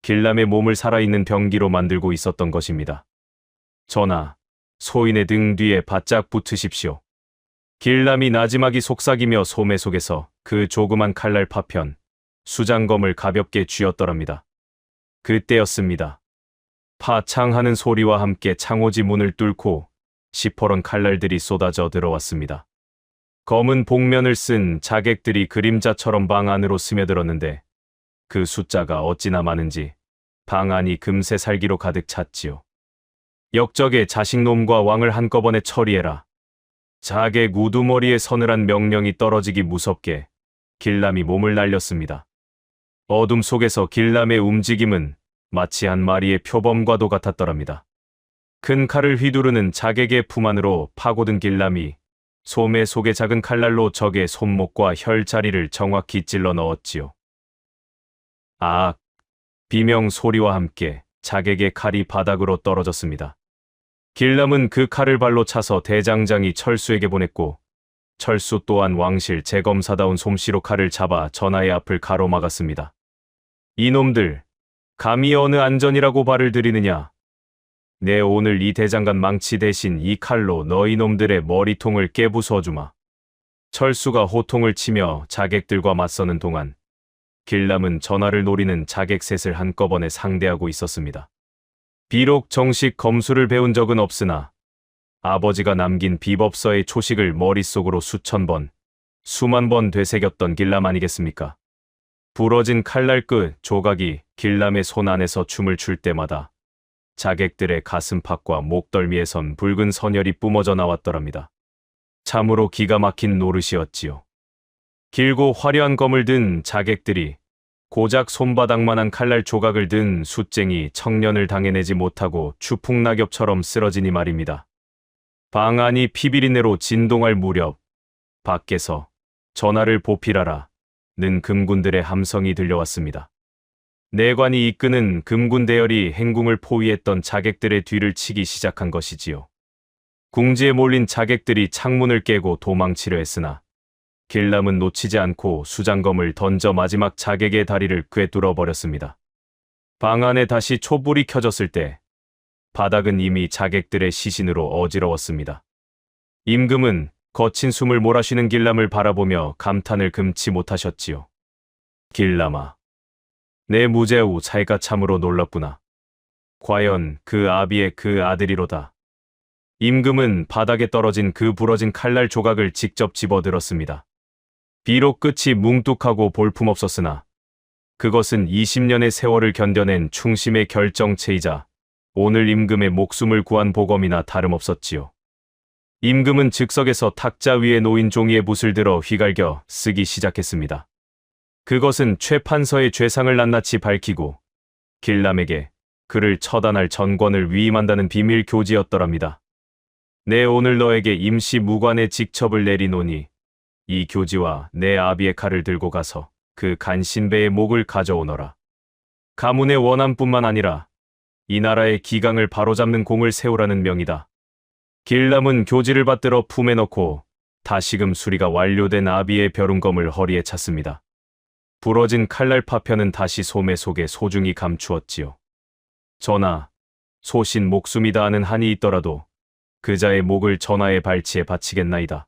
[SPEAKER 1] 길람의 몸을 살아있는 병기로 만들고 있었던 것입니다. 전하, 소인의 등 뒤에 바짝 붙으십시오. 길람이 나지막이 속삭이며 소매 속에서 그 조그만 칼날 파편, 수장검을 가볍게 쥐었더랍니다. 그때였습니다. 파창하는 소리와 함께 창호지 문을 뚫고 시퍼런 칼날들이 쏟아져 들어왔습니다. 검은 복면을 쓴 자객들이 그림자처럼 방 안으로 스며들었는데 그 숫자가 어찌나 많은지 방 안이 금세 살기로 가득 찼지요. 역적의 자식놈과 왕을 한꺼번에 처리해라. 자객 우두머리에 서늘한 명령이 떨어지기 무섭게 길람이 몸을 날렸습니다. 어둠 속에서 길람의 움직임은 마치 한 마리의 표범과도 같았더랍니다. 큰 칼을 휘두르는 자객의 품 안으로 파고든 길람이 소매 속의 작은 칼날로 적의 손목과 혈자리를 정확히 찔러 넣었지요. 아악! 비명 소리와 함께 자객의 칼이 바닥으로 떨어졌습니다. 길람은 그 칼을 발로 차서 대장장이 철수에게 보냈고 철수 또한 왕실 재검사다운 솜씨로 칼을 잡아 전하의 앞을 가로막았습니다. 이놈들, 감히 어느 안전이라고 발을 들이느냐? 내 오늘 이 대장간 망치 대신 이 칼로 너희 놈들의 머리통을 깨부숴주마. 철수가 호통을 치며 자객들과 맞서는 동안 길람은 전하를 노리는 자객 셋을 한꺼번에 상대하고 있었습니다. 비록 정식 검수를 배운 적은 없으나 아버지가 남긴 비법서의 초식을 머릿속으로 수천 번, 수만 번 되새겼던 길람 아니겠습니까? 부러진 칼날 끝 조각이 길람의 손 안에서 춤을 출 때마다 자객들의 가슴팍과 목덜미에선 붉은 선혈이 뿜어져 나왔더랍니다. 참으로 기가 막힌 노릇이었지요. 길고 화려한 검을 든 자객들이 고작 손바닥만한 칼날 조각을 든 숫쟁이 청년을 당해내지 못하고 추풍낙엽처럼 쓰러지니 말입니다. 방 안이 피비린내로 진동할 무렵 밖에서 전하를 보필하라 는 금군들의 함성이 들려왔습니다. 내관이 이끄는 금군 대열이 행궁을 포위했던 자객들의 뒤를 치기 시작한 것이지요. 궁지에 몰린 자객들이 창문을 깨고 도망치려 했으나 길람은 놓치지 않고 수장검을 던져 마지막 자객의 다리를 꿰뚫어 버렸습니다. 방 안에 다시 촛불이 켜졌을 때 바닥은 이미 자객들의 시신으로 어지러웠습니다. 임금은 거친 숨을 몰아쉬는 길람을 바라보며 감탄을 금치 못하셨지요. 길람아, 내 무제우 살가 참으로 놀랍구나. 과연 그 아비의 그 아들이로다. 임금은 바닥에 떨어진 그 부러진 칼날 조각을 직접 집어들었습니다. 비록 끝이 뭉뚝하고 볼품없었으나 그것은 20년의 세월을 견뎌낸 충심의 결정체이자 오늘 임금의 목숨을 구한 보검이나 다름없었지요. 임금은 즉석에서 탁자 위에 놓인 종이에 붓을 들어 휘갈겨 쓰기 시작했습니다. 그것은 최판서의 죄상을 낱낱이 밝히고 길람에게 그를 처단할 전권을 위임한다는 비밀 교지였더랍니다. 내 오늘 너에게 임시 무관의 직첩을 내리노니 이 교지와 내 아비의 칼을 들고 가서 그 간신배의 목을 가져오너라. 가문의 원함뿐만 아니라 이 나라의 기강을 바로잡는 공을 세우라는 명이다. 길람은 교지를 받들어 품에 넣고 다시금 수리가 완료된 아비의 벼룬검을 허리에 찼습니다. 부러진 칼날 파편은 다시 소매 속에 소중히 감추었지요. 전하, 소신 목숨이 다하는 한이 있더라도 그자의 목을 전하의 발치에 바치겠나이다.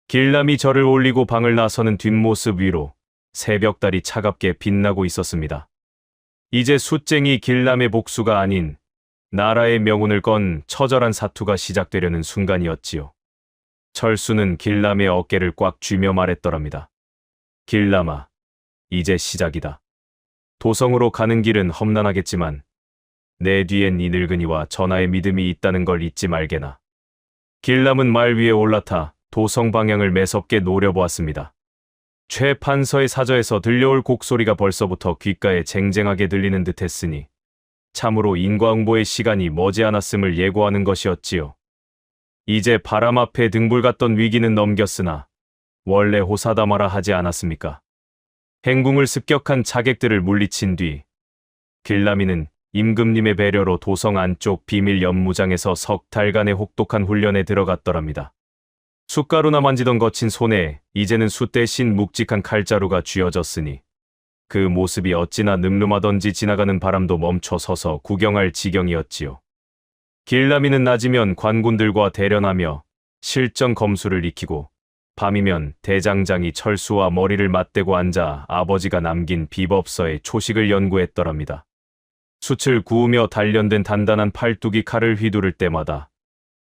[SPEAKER 1] 길람이 절을 올리고 방을 나서는 뒷모습 위로 새벽달이 차갑게 빛나고 있었습니다. 이제 숫쟁이 길람의 복수가 아닌 나라의 명운을 건 처절한 사투가 시작되려는 순간이었지요. 철수는 길람의 어깨를 꽉 쥐며 말했더랍니다. 길람아, 이제 시작이다. 도성으로 가는 길은 험난하겠지만 내 뒤엔 이 늙은이와 전하의 믿음이 있다는 걸 잊지 말게나. 길람은 말 위에 올라타 도성 방향을 매섭게 노려보았습니다. 최 판서의 사저에서 들려올 곡소리가 벌써부터 귓가에 쟁쟁하게 들리는 듯했으니 참으로 인과응보의 시간이 머지않았음을 예고하는 것이었지요. 이제 바람 앞에 등불 같던 위기는 넘겼으나 원래 호사다마라 하지 않았습니까? 행궁을 습격한 자객들을 물리친 뒤 길라미는 임금님의 배려로 도성 안쪽 비밀 연무장에서 석 달간의 혹독한 훈련에 들어갔더랍니다. 숟가루나 만지던 거친 손에 이제는 숯 대신 묵직한 칼자루가 쥐어졌으니 그 모습이 어찌나 늠름하던지 지나가는 바람도 멈춰 서서 구경할 지경이었지요. 길라미는 낮이면 관군들과 대련하며 실전 검수를 익히고 밤이면 대장장이 철수와 머리를 맞대고 앉아 아버지가 남긴 비법서의 초식을 연구했더랍니다. 숯을 구우며 단련된 단단한 팔뚝이 칼을 휘두를 때마다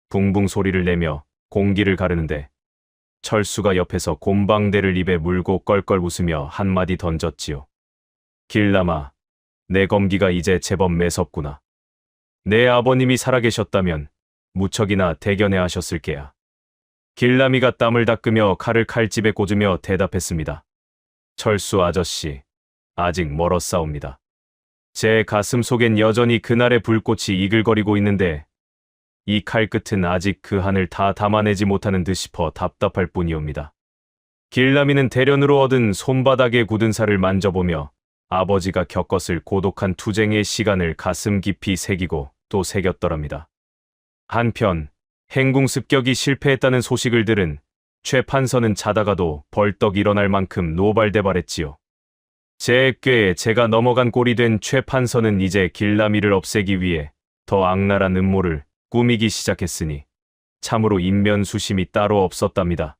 [SPEAKER 1] 붕붕 소리를 내며 공기를 가르는데 철수가 옆에서 곰방대를 입에 물고 껄껄 웃으며 한마디 던졌지요. 길라마, 내 검기가 이제 제법 매섭구나. 내 아버님이 살아계셨다면 무척이나 대견해 하셨을 게야. 길라미가 땀을 닦으며 칼을 칼집에 꽂으며 대답했습니다. 철수 아저씨, 아직 멀었사옵니다. 제 가슴 속엔 여전히 그날의 불꽃이 이글거리고 있는데 이 칼끝은 아직 그 한을 다 담아내지 못하는 듯 싶어 답답할 뿐이옵니다. 길라미는 대련으로 얻은 손바닥에 굳은 살을 만져보며 아버지가 겪었을 고독한 투쟁의 시간을 가슴 깊이 새기고 또 새겼더랍니다. 한편 행궁 습격이 실패했다는 소식을 들은 최 판서는 자다가도 벌떡 일어날 만큼 노발대발했지요. 제 꾀에 제가 넘어간 꼴이 된 최 판서는 이제 길라미를 없애기 위해 더 악랄한 음모를 꾸미기 시작했으니 참으로 인면수심이 따로 없었답니다.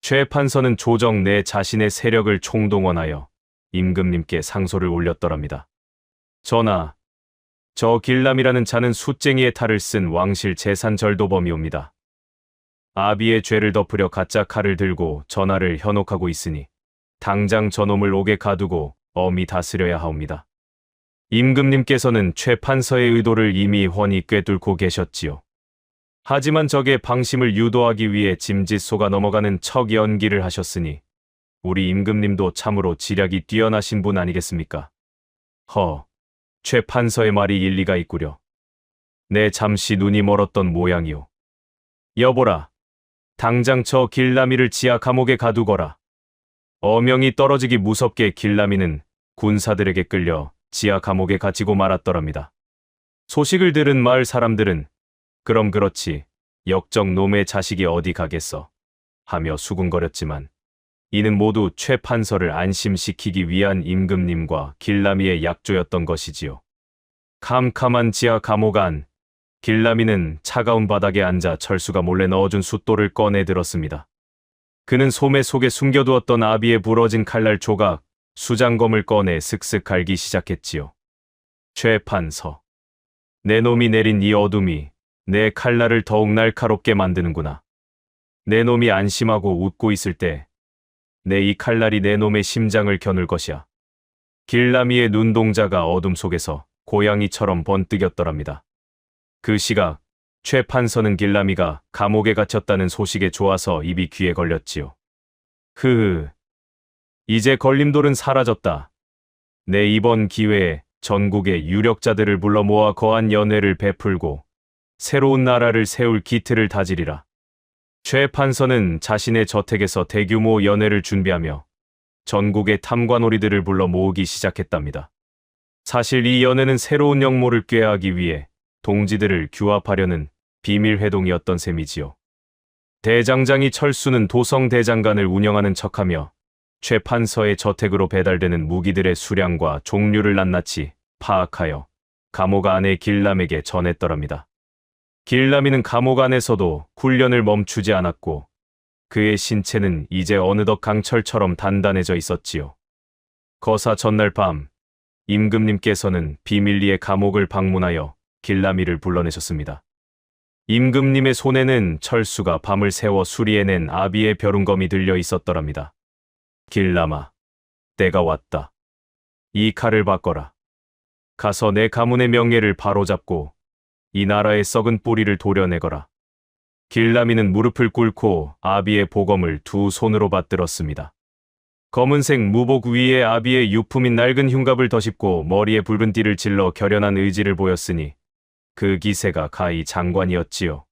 [SPEAKER 1] 최 판서는 조정 내 자신의 세력을 총동원하여 임금님께 상소를 올렸더랍니다. 전하, 저 길람이라는 자는 숫쟁이의 탈을 쓴 왕실 재산 절도범이옵니다. 아비의 죄를 덮으려 가짜 칼을 들고 전하를 현혹하고 있으니 당장 저놈을 옥에 가두고 엄히 다스려야 하옵니다. 임금님께서는 최 판서의 의도를 이미 훤히 꿰뚫고 계셨지요. 하지만 적의 방심을 유도하기 위해 짐짓 속아 넘어가는 척 연기를 하셨으니 우리 임금님도 참으로 지략이 뛰어나신 분 아니겠습니까? 최 판서의 말이 일리가 있구려. 내 잠시 눈이 멀었던 모양이오. 여보라, 당장 저 길라미를 지하 감옥에 가두거라. 어명이 떨어지기 무섭게 길라미는 군사들에게 끌려 지하 감옥에 갇히고 말았더랍니다. 소식을 들은 마을 사람들은 그럼 그렇지, 역적 놈의 자식이 어디 가겠어 하며 수군거렸지만 이는 모두 최 판서를 안심시키기 위한 임금님과 길라미의 약조였던 것이지요. 캄캄한 지하 감옥 안, 길라미는 차가운 바닥에 앉아 철수가 몰래 넣어준 숫돌을 꺼내 들었습니다. 그는 소매 속에 숨겨두었던 아비의 부러진 칼날 조각, 수장검을 꺼내 슥슥 갈기 시작했지요. 최 판서, 내 놈이 내린 이 어둠이 내 칼날을 더욱 날카롭게 만드는구나. 내 놈이 안심하고 웃고 있을 때 내 이 칼날이 내 놈의 심장을 겨눌 것이야. 길라미의 눈동자가 어둠 속에서 고양이처럼 번뜩였더랍니다. 그 시각 최 판서는 길라미가 감옥에 갇혔다는 소식에 좋아서 입이 귀에 걸렸지요. 이제 걸림돌은 사라졌다. 내 이번 기회에 전국의 유력자들을 불러 모아 거한 연회를 베풀고 새로운 나라를 세울 기틀을 다지리라. 최 판서는 자신의 저택에서 대규모 연회를 준비하며 전국의 탐관오리들을 불러 모으기 시작했답니다. 사실 이 연회는 새로운 역모를 꾀하기 위해 동지들을 규합하려는 비밀 회동이었던 셈이지요. 대장장이 철수는 도성 대장간을 운영하는 척하며 최 판서의 저택으로 배달되는 무기들의 수량과 종류를 낱낱이 파악하여 감옥 안의 길람에게 전했더랍니다. 길라미는 감옥 안에서도 훈련을 멈추지 않았고 그의 신체는 이제 어느덧 강철처럼 단단해져 있었지요. 거사 전날 밤 임금님께서는 비밀리에 감옥을 방문하여 길라미를 불러내셨습니다. 임금님의 손에는 철수가 밤을 새워 수리해낸 아비의 벼룬검이 들려 있었더랍니다. 길라마, 때가 왔다. 이 칼을 바꿔라. 가서 내 가문의 명예를 바로잡고 이 나라의 썩은 뿌리를 도려내거라. 길라미는 무릎을 꿇고 아비의 보검을 두 손으로 받들었습니다. 검은색 무복 위에 아비의 유품인 낡은 흉갑을 덧입고 머리에 붉은 띠를 질러 결연한 의지를 보였으니 그 기세가 가히 장관이었지요.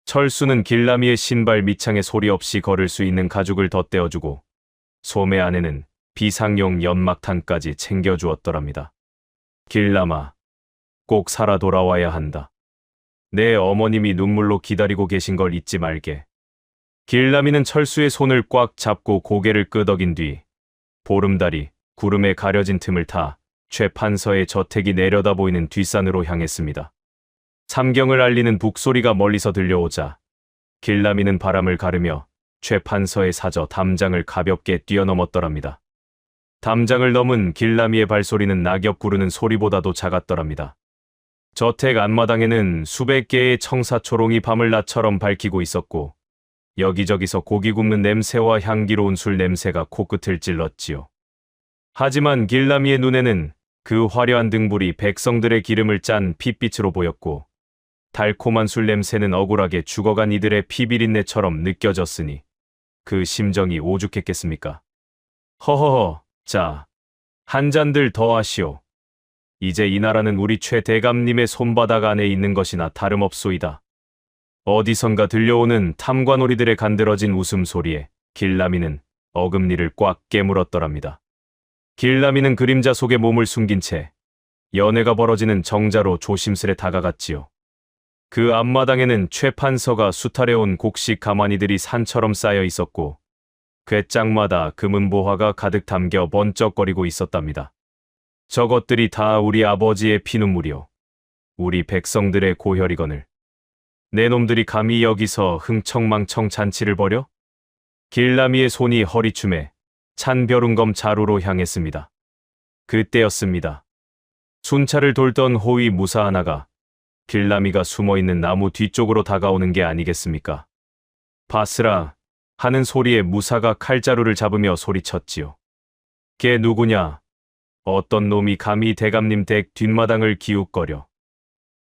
[SPEAKER 1] 철수는 길라미의 신발 밑창에 소리 없이 걸을 수 있는 가죽을 덧대어주고 소매 안에는 비상용 연막탄까지 챙겨주었더랍니다. 길라마, 꼭 살아 돌아와야 한다. 내 어머님이 눈물로 기다리고 계신 걸 잊지 말게. 길라미는 철수의 손을 꽉 잡고 고개를 끄덕인 뒤 보름달이 구름에 가려진 틈을 타 최 판서의 저택이 내려다 보이는 뒷산으로 향했습니다. 삼경을 알리는 북소리가 멀리서 들려오자 길라미는 바람을 가르며 최 판서의 사저 담장을 가볍게 뛰어넘었더랍니다. 담장을 넘은 길라미의 발소리는 낙엽 구르는 소리보다도 작았더랍니다. 저택 앞마당에는 수백 개의 청사초롱이 밤을 낮처럼 밝히고 있었고 여기저기서 고기 굽는 냄새와 향기로운 술 냄새가 코끝을 찔렀지요. 하지만 길라미의 눈에는 그 화려한 등불이 백성들의 기름을 짠 핏빛으로 보였고 달콤한 술 냄새는 억울하게 죽어간 이들의 피비린내처럼 느껴졌으니 그 심정이 오죽했겠습니까? 허허허, 자, 한 잔들 더 하시오. 이제 이 나라는 우리 최 대감님의 손바닥 안에 있는 것이나 다름없소이다. 어디선가 들려오는 탐관오리들의 간드러진 웃음소리에 길라미는 어금니를 꽉 깨물었더랍니다. 길라미는 그림자 속에 몸을 숨긴 채 연회가 벌어지는 정자로 조심스레 다가갔지요. 그 앞마당에는 최 판서가 수탈해온 곡식 가마니들이 산처럼 쌓여 있었고 궤짝마다 금은보화가 가득 담겨 번쩍거리고 있었답니다. 저것들이 다 우리 아버지의 피눈물이요. 우리 백성들의 고혈이거늘. 내 놈들이 감히 여기서 흥청망청 잔치를 벌여? 길라미의 손이 허리춤에 찬 벼룬검 자루로 향했습니다. 그때였습니다. 순찰을 돌던 호위 무사 하나가 길라미가 숨어있는 나무 뒤쪽으로 다가오는 게 아니겠습니까? 바스라 하는 소리에 무사가 칼자루를 잡으며 소리쳤지요. 걔 누구냐? 어떤 놈이 감히 대감님 댁 뒷마당을 기웃거려.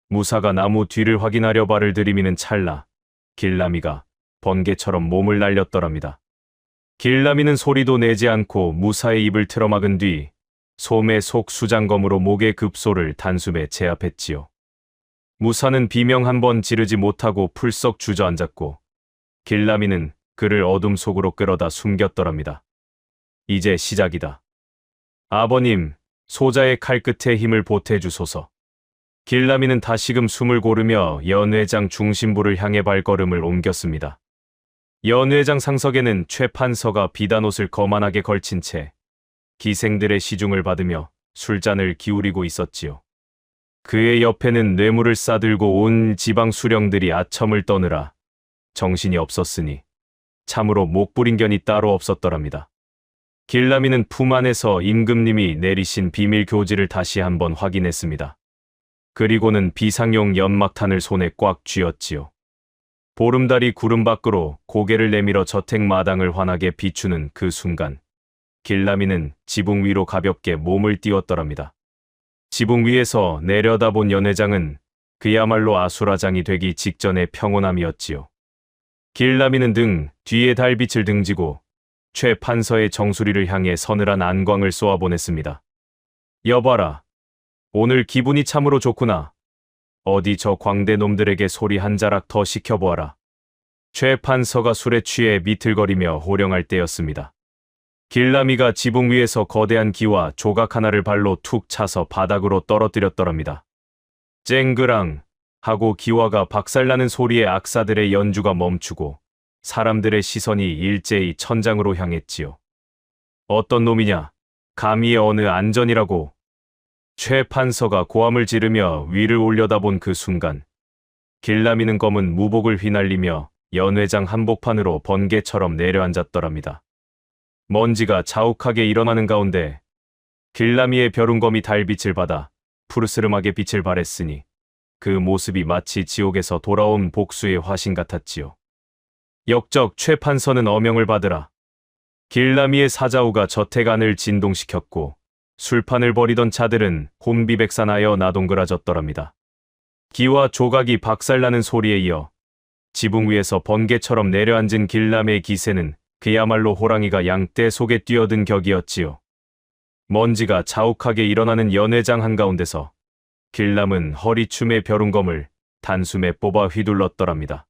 [SPEAKER 1] 무사가 나무 뒤를 확인하려 발을 들이미는 찰나 길라미가 번개처럼 몸을 날렸더랍니다. 길라미는 소리도 내지 않고 무사의 입을 틀어막은 뒤 소매 속 수장검으로 목의 급소를 단숨에 제압했지요. 무사는 비명 한 번 지르지 못하고 풀썩 주저앉았고 길라미는 그를 어둠 속으로 끌어다 숨겼더랍니다. 이제 시작이다. 아버님, 소자의 칼끝에 힘을 보태주소서. 길라미는 다시금 숨을 고르며 연회장 중심부를 향해 발걸음을 옮겼습니다. 연회장 상석에는 최 판서가 비단옷을 거만하게 걸친 채 기생들의 시중을 받으며 술잔을 기울이고 있었지요. 그의 옆에는 뇌물을 싸들고 온 지방 수령들이 아첨을 떠느라 정신이 없었으니 참으로 목부린견이 따로 없었더랍니다. 길라미는 품 안에서 임금님이 내리신 비밀 교지를 다시 한번 확인했습니다. 그리고는 비상용 연막탄을 손에 꽉 쥐었지요. 보름달이 구름 밖으로 고개를 내밀어 저택 마당을 환하게 비추는 그 순간 길라미는 지붕 위로 가볍게 몸을 띄웠더랍니다. 지붕 위에서 내려다본 연회장은 그야말로 아수라장이 되기 직전의 평온함이었지요. 길라미는 등 뒤에 달빛을 등지고 최 판서의 정수리를 향해 서늘한 안광을 쏘아보냈습니다. 여봐라, 오늘 기분이 참으로 좋구나. 어디 저 광대 놈들에게 소리 한 자락 더 시켜보아라. 최 판서가 술에 취해 비틀거리며 호령할 때였습니다. 길라미가 지붕 위에서 거대한 기와 조각 하나를 발로 툭 차서 바닥으로 떨어뜨렸더랍니다. 쨍그랑 하고 기와가 박살나는 소리에 악사들의 연주가 멈추고 사람들의 시선이 일제히 천장으로 향했지요. 어떤 놈이냐? 감히 어느 안전이라고. 최 판서가 고함을 지르며 위를 올려다본 그 순간 길라미는 검은 무복을 휘날리며 연회장 한복판으로 번개처럼 내려앉았더랍니다. 먼지가 자욱하게 일어나는 가운데 길라미의 벼룬검이 달빛을 받아 푸르스름하게 빛을 발했으니 그 모습이 마치 지옥에서 돌아온 복수의 화신 같았지요. 역적 최 판서는 어명을 받으라. 길라미의 사자우가 저택 안을 진동시켰고 술판을 벌이던 차들은 혼비백산하여 나동그라졌더랍니다. 기와 조각이 박살나는 소리에 이어 지붕 위에서 번개처럼 내려앉은 길라미의 기세는 그야말로 호랑이가 양떼 속에 뛰어든 격이었지요. 먼지가 자욱하게 일어나는 연회장 한가운데서 길람은 허리춤의 벼룬검을 단숨에 뽑아 휘둘렀더랍니다.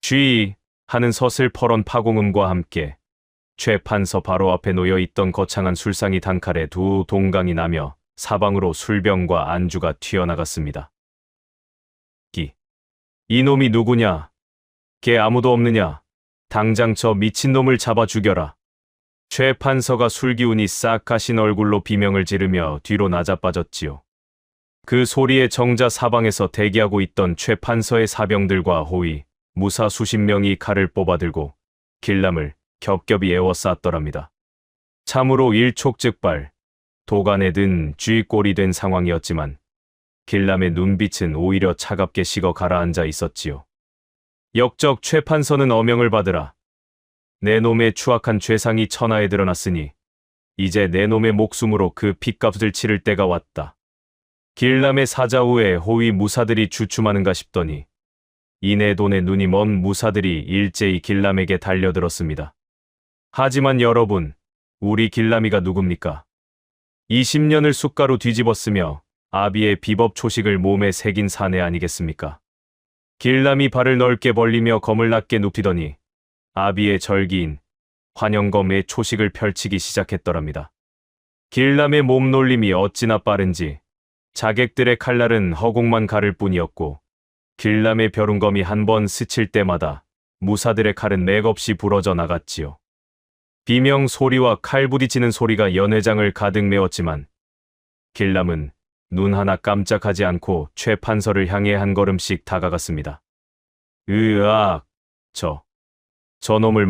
[SPEAKER 1] 쥐 하는 서슬퍼런 파공음과 함께 최 판서 바로 앞에 놓여 있던 거창한 술상이 단칼에 두 동강이 나며 사방으로 술병과 안주가 튀어나갔습니다. 이놈이 누구냐? 걔 아무도 없느냐? 당장 저 미친놈을 잡아 죽여라. 최 판서가 술기운이 싹 가신 얼굴로 비명을 지르며 뒤로 나자빠졌지요. 그 소리에 정자 사방에서 대기하고 있던 최 판서의 사병들과 호위, 무사 수십 명이 칼을 뽑아들고 길람을 겹겹이 에워쌌더랍니다. 참으로 일촉즉발, 도간에 든 쥐꼴이 된 상황이었지만 길람의 눈빛은 오히려 차갑게 식어 가라앉아 있었지요. 역적 최 판서는 어명을 받으라. 내 놈의 추악한 죄상이 천하에 드러났으니 이제 내 놈의 목숨으로 그 핏값을 치를 때가 왔다. 길람의 사자후에 호위 무사들이 주춤하는가 싶더니 이내 돈에 눈이 먼 무사들이 일제히 길람에게 달려들었습니다. 하지만 여러분, 우리 길람이가 누굽니까? 20년을 숟가루 뒤집었으며 아비의 비법 초식을 몸에 새긴 사내 아니겠습니까? 길람이 발을 넓게 벌리며 검을 낮게 눕히더니 아비의 절기인 환영검의 초식을 펼치기 시작했더랍니다. 길람의 몸놀림이 어찌나 빠른지 자객들의 칼날은 허공만 가를 뿐이었고 길람의 벼룬검이 한 번 스칠 때마다 무사들의 칼은 맥없이 부러져 나갔지요. 비명 소리와 칼 부딪히는 소리가 연회장을 가득 메웠지만 길람은 눈 하나 깜짝하지 않고 최 판서를 향해 한 걸음씩 다가갔습니다. 으악! 저놈을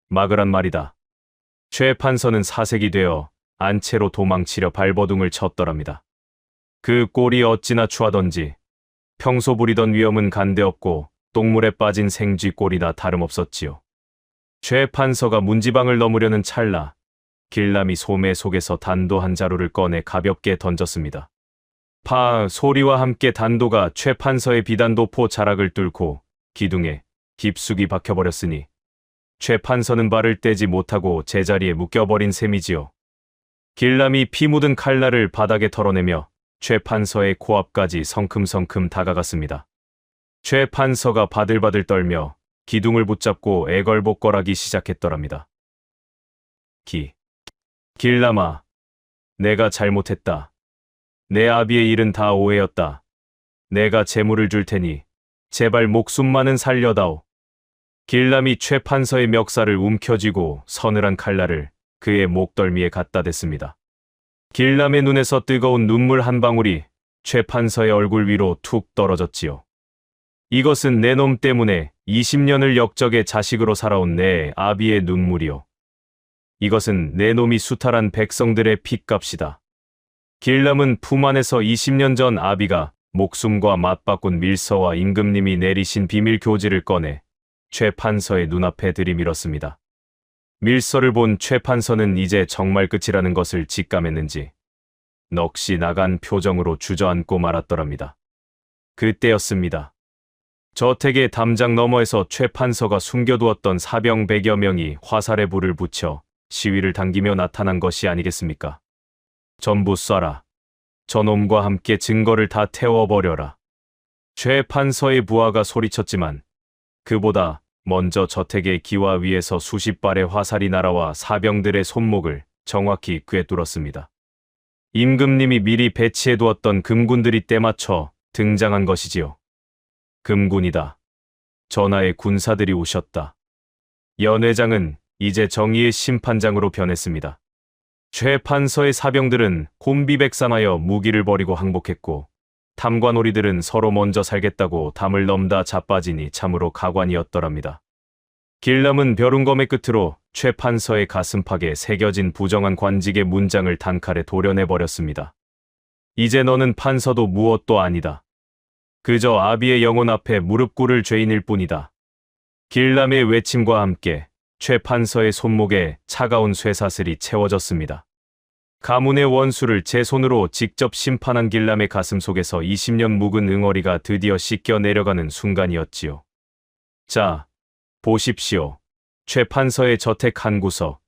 [SPEAKER 1] 막으란 말이다. 최 판서는 사색이 되어 안채로 도망치려 발버둥을 쳤더랍니다. 그 꼴이 어찌나 추하던지 평소 부리던 위험은 간데없고 똥물에 빠진 생쥐 꼴이나 다름없었지요. 최 판서가 문지방을 넘으려는 찰나 길람이 소매 속에서 단도 한 자루를 꺼내 가볍게 던졌습니다. 파 소리와 함께 단도가 최 판서의 비단도포 자락을 뚫고 기둥에 깊숙이 박혀버렸으니 최 판서는 발을 떼지 못하고 제자리에 묶여버린 셈이지요. 길람이 피 묻은 칼날을 바닥에 털어내며 최 판서의 코앞까지 성큼성큼 다가갔습니다. 최 판서가 바들바들 떨며 기둥을 붙잡고 애걸복걸하기 시작했더랍니다. 길람아, 내가 잘못했다. 내 아비의 일은 다 오해였다. 내가 재물을 줄 테니 제발 목숨만은 살려다오. 길람이 최 판서의 멱살을 움켜쥐고 서늘한 칼날을 그의 목덜미에 갖다 댔습니다. 길람의 눈에서 뜨거운 눈물 한 방울이 최 판서의 얼굴 위로 툭 떨어졌지요. 이것은 내 놈 때문에 20년을 역적의 자식으로 살아온 내 아비의 눈물이요. 이것은 내 놈이 수탈한 백성들의 핏값이다. 길람은 품 안에서 20년 전 아비가 목숨과 맞바꾼 밀서와 임금님이 내리신 비밀 교지를 꺼내 최 판서의 눈앞에 들이밀었습니다. 밀서를 본 최 판서는 이제 정말 끝이라는 것을 직감했는지 넋이 나간 표정으로 주저앉고 말았더랍니다. 그때였습니다. 저택의 담장 너머에서 최 판서가 숨겨두었던 사병 100여 명이 화살에 불을 붙여 시위를 당기며 나타난 것이 아니겠습니까? 전부 쏴라. 저놈과 함께 증거를 다 태워버려라. 최 판서의 부하가 소리쳤지만 그보다 먼저 저택의 기와 위에서 수십 발의 화살이 날아와 사병들의 손목을 정확히 꿰뚫었습니다. 임금님이 미리 배치해두었던 금군들이 때맞춰 등장한 것이지요. 금군이다. 전하의 군사들이 오셨다. 연회장은 이제 정의의 심판장으로 변했습니다. 최 판서의 사병들은 곤비백산하여 무기를 버리고 항복했고 탐관오리들은 서로 먼저 살겠다고 담을 넘다 자빠지니 참으로 가관이었더랍니다. 길람은 벼룬검의 끝으로 최 판서의 가슴팍에 새겨진 부정한 관직의 문장을 단칼에 도려내버렸습니다. 이제 너는 판서도 무엇도 아니다. 그저 아비의 영혼 앞에 무릎 꿇을 죄인일 뿐이다. 길람의 외침과 함께 최 판서의 손목에 차가운 쇠사슬이 채워졌습니다. 가문의 원수를 제 손으로 직접 심판한 길람의 가슴 속에서 20년 묵은 응어리가 드디어 씻겨 내려가는 순간이었지요. 자, 보십시오. 최 판서의 저택 한 구석,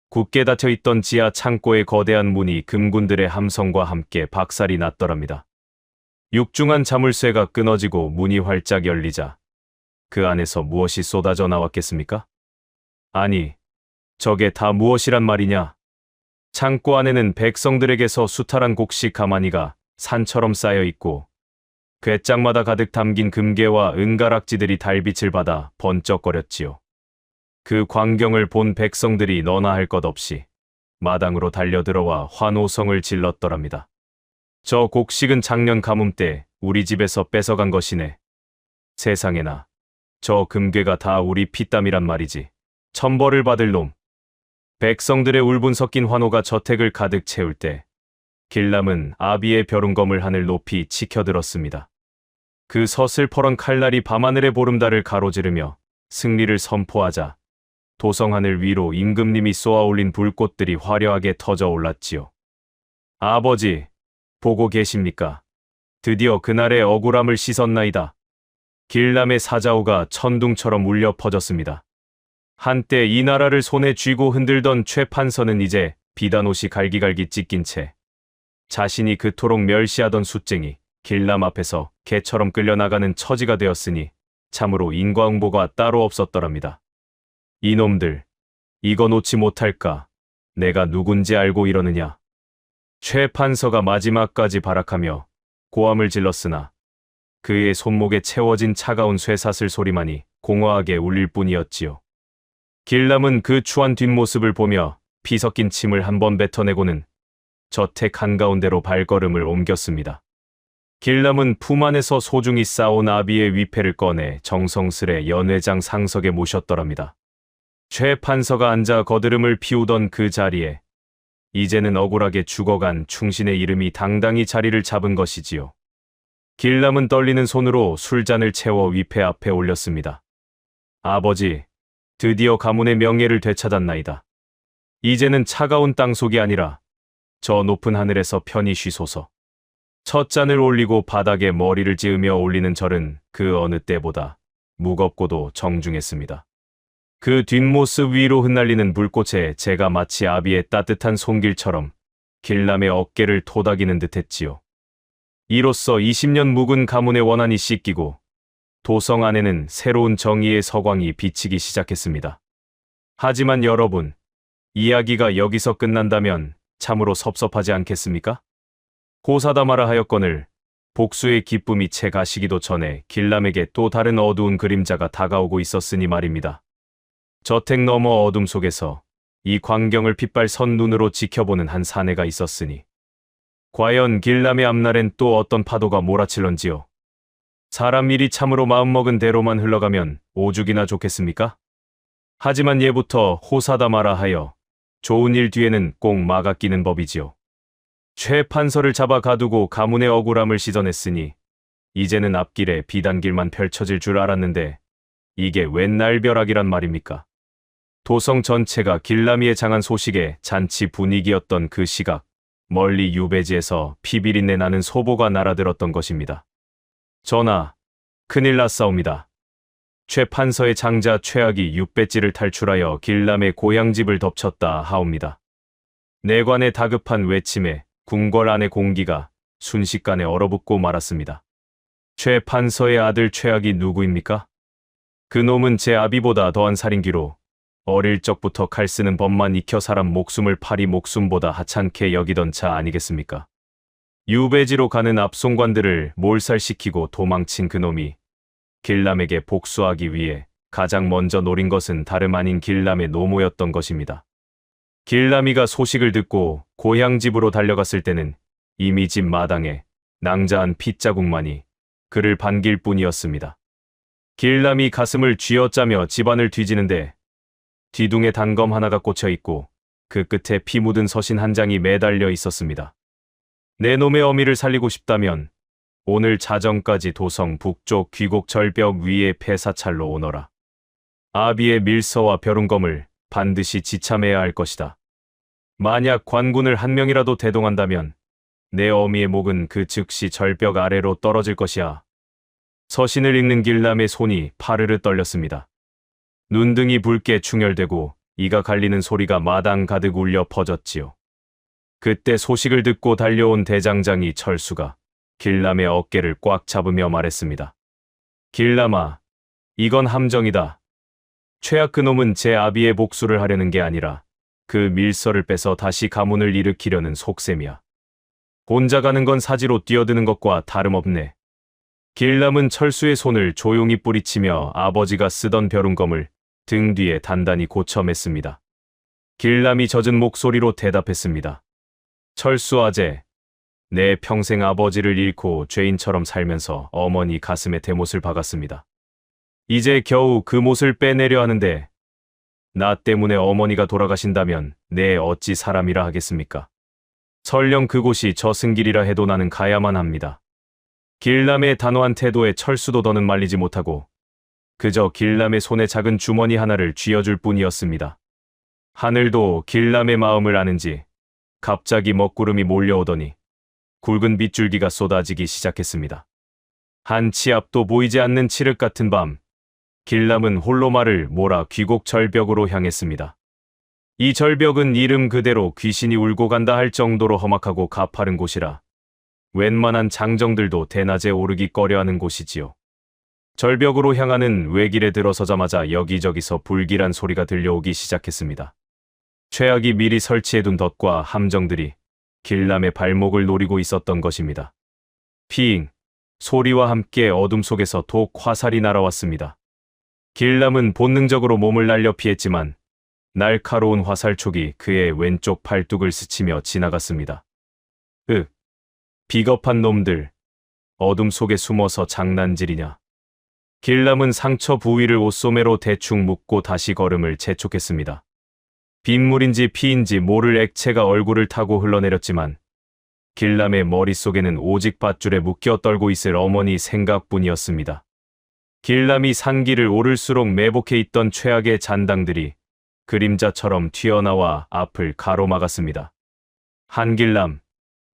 [SPEAKER 1] 굳게 닫혀있던 지하 창고의 거대한 문이 금군들의 함성과 함께 박살이 났더랍니다. 육중한 자물쇠가 끊어지고 문이 활짝 열리자 그 안에서 무엇이 쏟아져 나왔겠습니까? 아니, 저게 다 무엇이란 말이냐? 창고 안에는 백성들에게서 수탈한 곡식 가마니가 산처럼 쌓여 있고 궤짝마다 가득 담긴 금괴와 은가락지들이 달빛을 받아 번쩍거렸지요. 그 광경을 본 백성들이 너나 할 것 없이 마당으로 달려들어와 환호성을 질렀더랍니다. 저 곡식은 작년 가뭄 때 우리 집에서 뺏어간 것이네. 세상에나, 저 금괴가 다 우리 피땀이란 말이지. 천벌을 받을 놈. 백성들의 울분 섞인 환호가 저택을 가득 채울 때 길람은 아비의 벼룬검을 하늘 높이 치켜들었습니다. 그 서슬퍼런 칼날이 밤하늘의 보름달을 가로지르며 승리를 선포하자 도성하늘 위로 임금님이 쏘아올린 불꽃들이 화려하게 터져 올랐지요. 아버지, 보고 계십니까? 드디어 그날의 억울함을 씻었나이다. 길람의 사자후가 천둥처럼 울려 퍼졌습니다. 한때 이 나라를 손에 쥐고 흔들던 최판서는 이제 비단옷이 갈기갈기 찢긴 채 자신이 그토록 멸시하던 숫쟁이 길람 앞에서 개처럼 끌려나가는 처지가 되었으니 참으로 인과응보가 따로 없었더랍니다. 이놈들, 이거 놓지 못할까? 내가 누군지 알고 이러느냐? 최판서가 마지막까지 발악하며 고함을 질렀으나 그의 손목에 채워진 차가운 쇠사슬 소리만이 공허하게 울릴 뿐이었지요. 길람은 그 추한 뒷모습을 보며 피 섞인 침을 한번 뱉어내고는 저택 한가운데로 발걸음을 옮겼습니다. 길람은 품 안에서 소중히 쌓아온 아비의 위패를 꺼내 정성스레 연회장 상석에 모셨더랍니다. 최 판서가 앉아 거드름을 피우던 그 자리에 이제는 억울하게 죽어간 충신의 이름이 당당히 자리를 잡은 것이지요. 길람은 떨리는 손으로 술잔을 채워 위패 앞에 올렸습니다. 아버지, 드디어 가문의 명예를 되찾았나이다. 이제는 차가운 땅속이 아니라 저 높은 하늘에서 편히 쉬소서. 첫 잔을 올리고 바닥에 머리를 찌으며 올리는 절은 그 어느 때보다 무겁고도 정중했습니다. 그 뒷모습 위로 흩날리는 불꽃에 제가 마치 아비의 따뜻한 손길처럼 길람의 어깨를 토닥이는 듯했지요. 이로써 20년 묵은 가문의 원한이 씻기고 도성 안에는 새로운 정의의 서광이 비치기 시작했습니다. 하지만 여러분, 이야기가 여기서 끝난다면 참으로 섭섭하지 않겠습니까? 호사다마라 하였거늘 복수의 기쁨이 채 가시기도 전에 길람에게 또 다른 어두운 그림자가 다가오고 있었으니 말입니다. 저택 너머 어둠 속에서 이 광경을 핏발선 눈으로 지켜보는 한 사내가 있었으니 과연 길람의 앞날엔 또 어떤 파도가 몰아칠런지요. 사람 일이 참으로 마음먹은 대로만 흘러가면 오죽이나 좋겠습니까? 하지만 예부터 호사다마라 하여 좋은 일 뒤에는 꼭 막아 끼는 법이지요. 최 판서를 잡아 가두고 가문의 억울함을 씻어냈으니 이제는 앞길에 비단길만 펼쳐질 줄 알았는데 이게 웬 날벼락이란 말입니까? 도성 전체가 길람이의 장한 소식에 잔치 분위기였던 그 시각, 멀리 유배지에서 피비린내 나는 소보가 날아들었던 것입니다. 전하, 큰일 났사옵니다. 최 판서의 장자 최악이 육배지를 탈출하여 길람의 고향집을 덮쳤다 하옵니다. 내관의 다급한 외침에 궁궐 안의 공기가 순식간에 얼어붙고 말았습니다. 최 판서의 아들 최악이 누구입니까? 그 놈은 제 아비보다 더한 살인귀로 어릴 적부터 칼 쓰는 법만 익혀 사람 목숨을 파리 목숨보다 하찮게 여기던 자 아니겠습니까? 유배지로 가는 압송관들을 몰살시키고 도망친 그놈이 길람에게 복수하기 위해 가장 먼저 노린 것은 다름 아닌 길람의 노모였던 것입니다. 길람이가 소식을 듣고 고향집으로 달려갔을 때는 이미 집 마당에 낭자한 핏자국만이 그를 반길 뿐이었습니다. 길람이 가슴을 쥐어짜며 집안을 뒤지는데 뒤둥에 단검 하나가 꽂혀 있고 그 끝에 피 묻은 서신 한 장이 매달려 있었습니다. 내 놈의 어미를 살리고 싶다면 오늘 자정까지 도성 북쪽 귀곡 절벽 위에 폐사찰로 오너라. 아비의 밀서와 벼룬검을 반드시 지참해야 할 것이다. 만약 관군을 한 명이라도 대동한다면 내 어미의 목은 그 즉시 절벽 아래로 떨어질 것이야. 서신을 읽는 길람의 손이 파르르 떨렸습니다. 눈등이 붉게 충혈되고 이가 갈리는 소리가 마당 가득 울려 퍼졌지요. 그때 소식을 듣고 달려온 대장장이 철수가 길람의 어깨를 꽉 잡으며 말했습니다. 길람아, 이건 함정이다. 최악 그놈은 제 아비의 복수를 하려는 게 아니라 그 밀서를 빼서 다시 가문을 일으키려는 속셈이야. 혼자 가는 건 사지로 뛰어드는 것과 다름없네. 길람은 철수의 손을 조용히 뿌리치며 아버지가 쓰던 벼룬검을 등 뒤에 단단히 고쳐 맸습니다. 길람이 젖은 목소리로 대답했습니다. 철수 아재, 내 평생 아버지를 잃고 죄인처럼 살면서 어머니 가슴에 대못을 박았습니다. 이제 겨우 그 못을 빼내려 하는데 나 때문에 어머니가 돌아가신다면 내 어찌 사람이라 하겠습니까? 설령 그곳이 저승길이라 해도 나는 가야만 합니다. 길람의 단호한 태도에 철수도 더는 말리지 못하고 그저 길람의 손에 작은 주머니 하나를 쥐어줄 뿐이었습니다. 하늘도 길람의 마음을 아는지 갑자기 먹구름이 몰려오더니 굵은 빗줄기가 쏟아지기 시작했습니다. 한치 앞도 보이지 않는 칠흑 같은 밤, 길람은 홀로 말을 몰아 귀곡 절벽으로 향했습니다. 이 절벽은 이름 그대로 귀신이 울고 간다 할 정도로 험악하고 가파른 곳이라 웬만한 장정들도 대낮에 오르기 꺼려하는 곳이지요. 절벽으로 향하는 외길에 들어서자마자 여기저기서 불길한 소리가 들려오기 시작했습니다. 최악이 미리 설치해둔 덫과 함정들이 길람의 발목을 노리고 있었던 것입니다. 피잉 소리와 함께 어둠 속에서 독 화살이 날아왔습니다. 길람은 본능적으로 몸을 날려 피했지만 날카로운 화살촉이 그의 왼쪽 팔뚝을 스치며 지나갔습니다. 비겁한 놈들, 어둠 속에 숨어서 장난질이냐. 길람은 상처 부위를 옷소매로 대충 묶고 다시 걸음을 재촉했습니다. 빗물인지 피인지 모를 액체가 얼굴을 타고 흘러내렸지만 길람의 머릿속에는 오직 밧줄에 묶여 떨고 있을 어머니 생각뿐이었습니다. 길람이 산길을 오를수록 매복해 있던 최악의 잔당들이 그림자처럼 튀어나와 앞을 가로막았습니다. 한길람,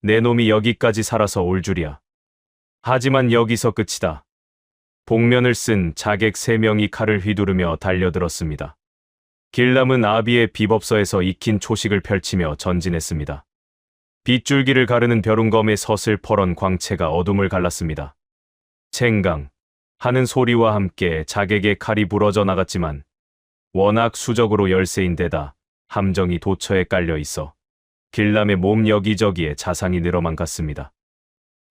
[SPEAKER 1] 내 놈이 여기까지 살아서 올 줄이야. 하지만 여기서 끝이다. 복면을 쓴 자객 3명이 칼을 휘두르며 달려들었습니다. 길람은 아비의 비법서에서 익힌 초식을 펼치며 전진했습니다. 빗줄기를 가르는 벼룬검의 서슬퍼런 광채가 어둠을 갈랐습니다. 챙강 하는 소리와 함께 자객의 칼이 부러져 나갔지만 워낙 수적으로 열세인데다 함정이 도처에 깔려 있어 길람의 몸 여기저기에 자상이 늘어만 갔습니다.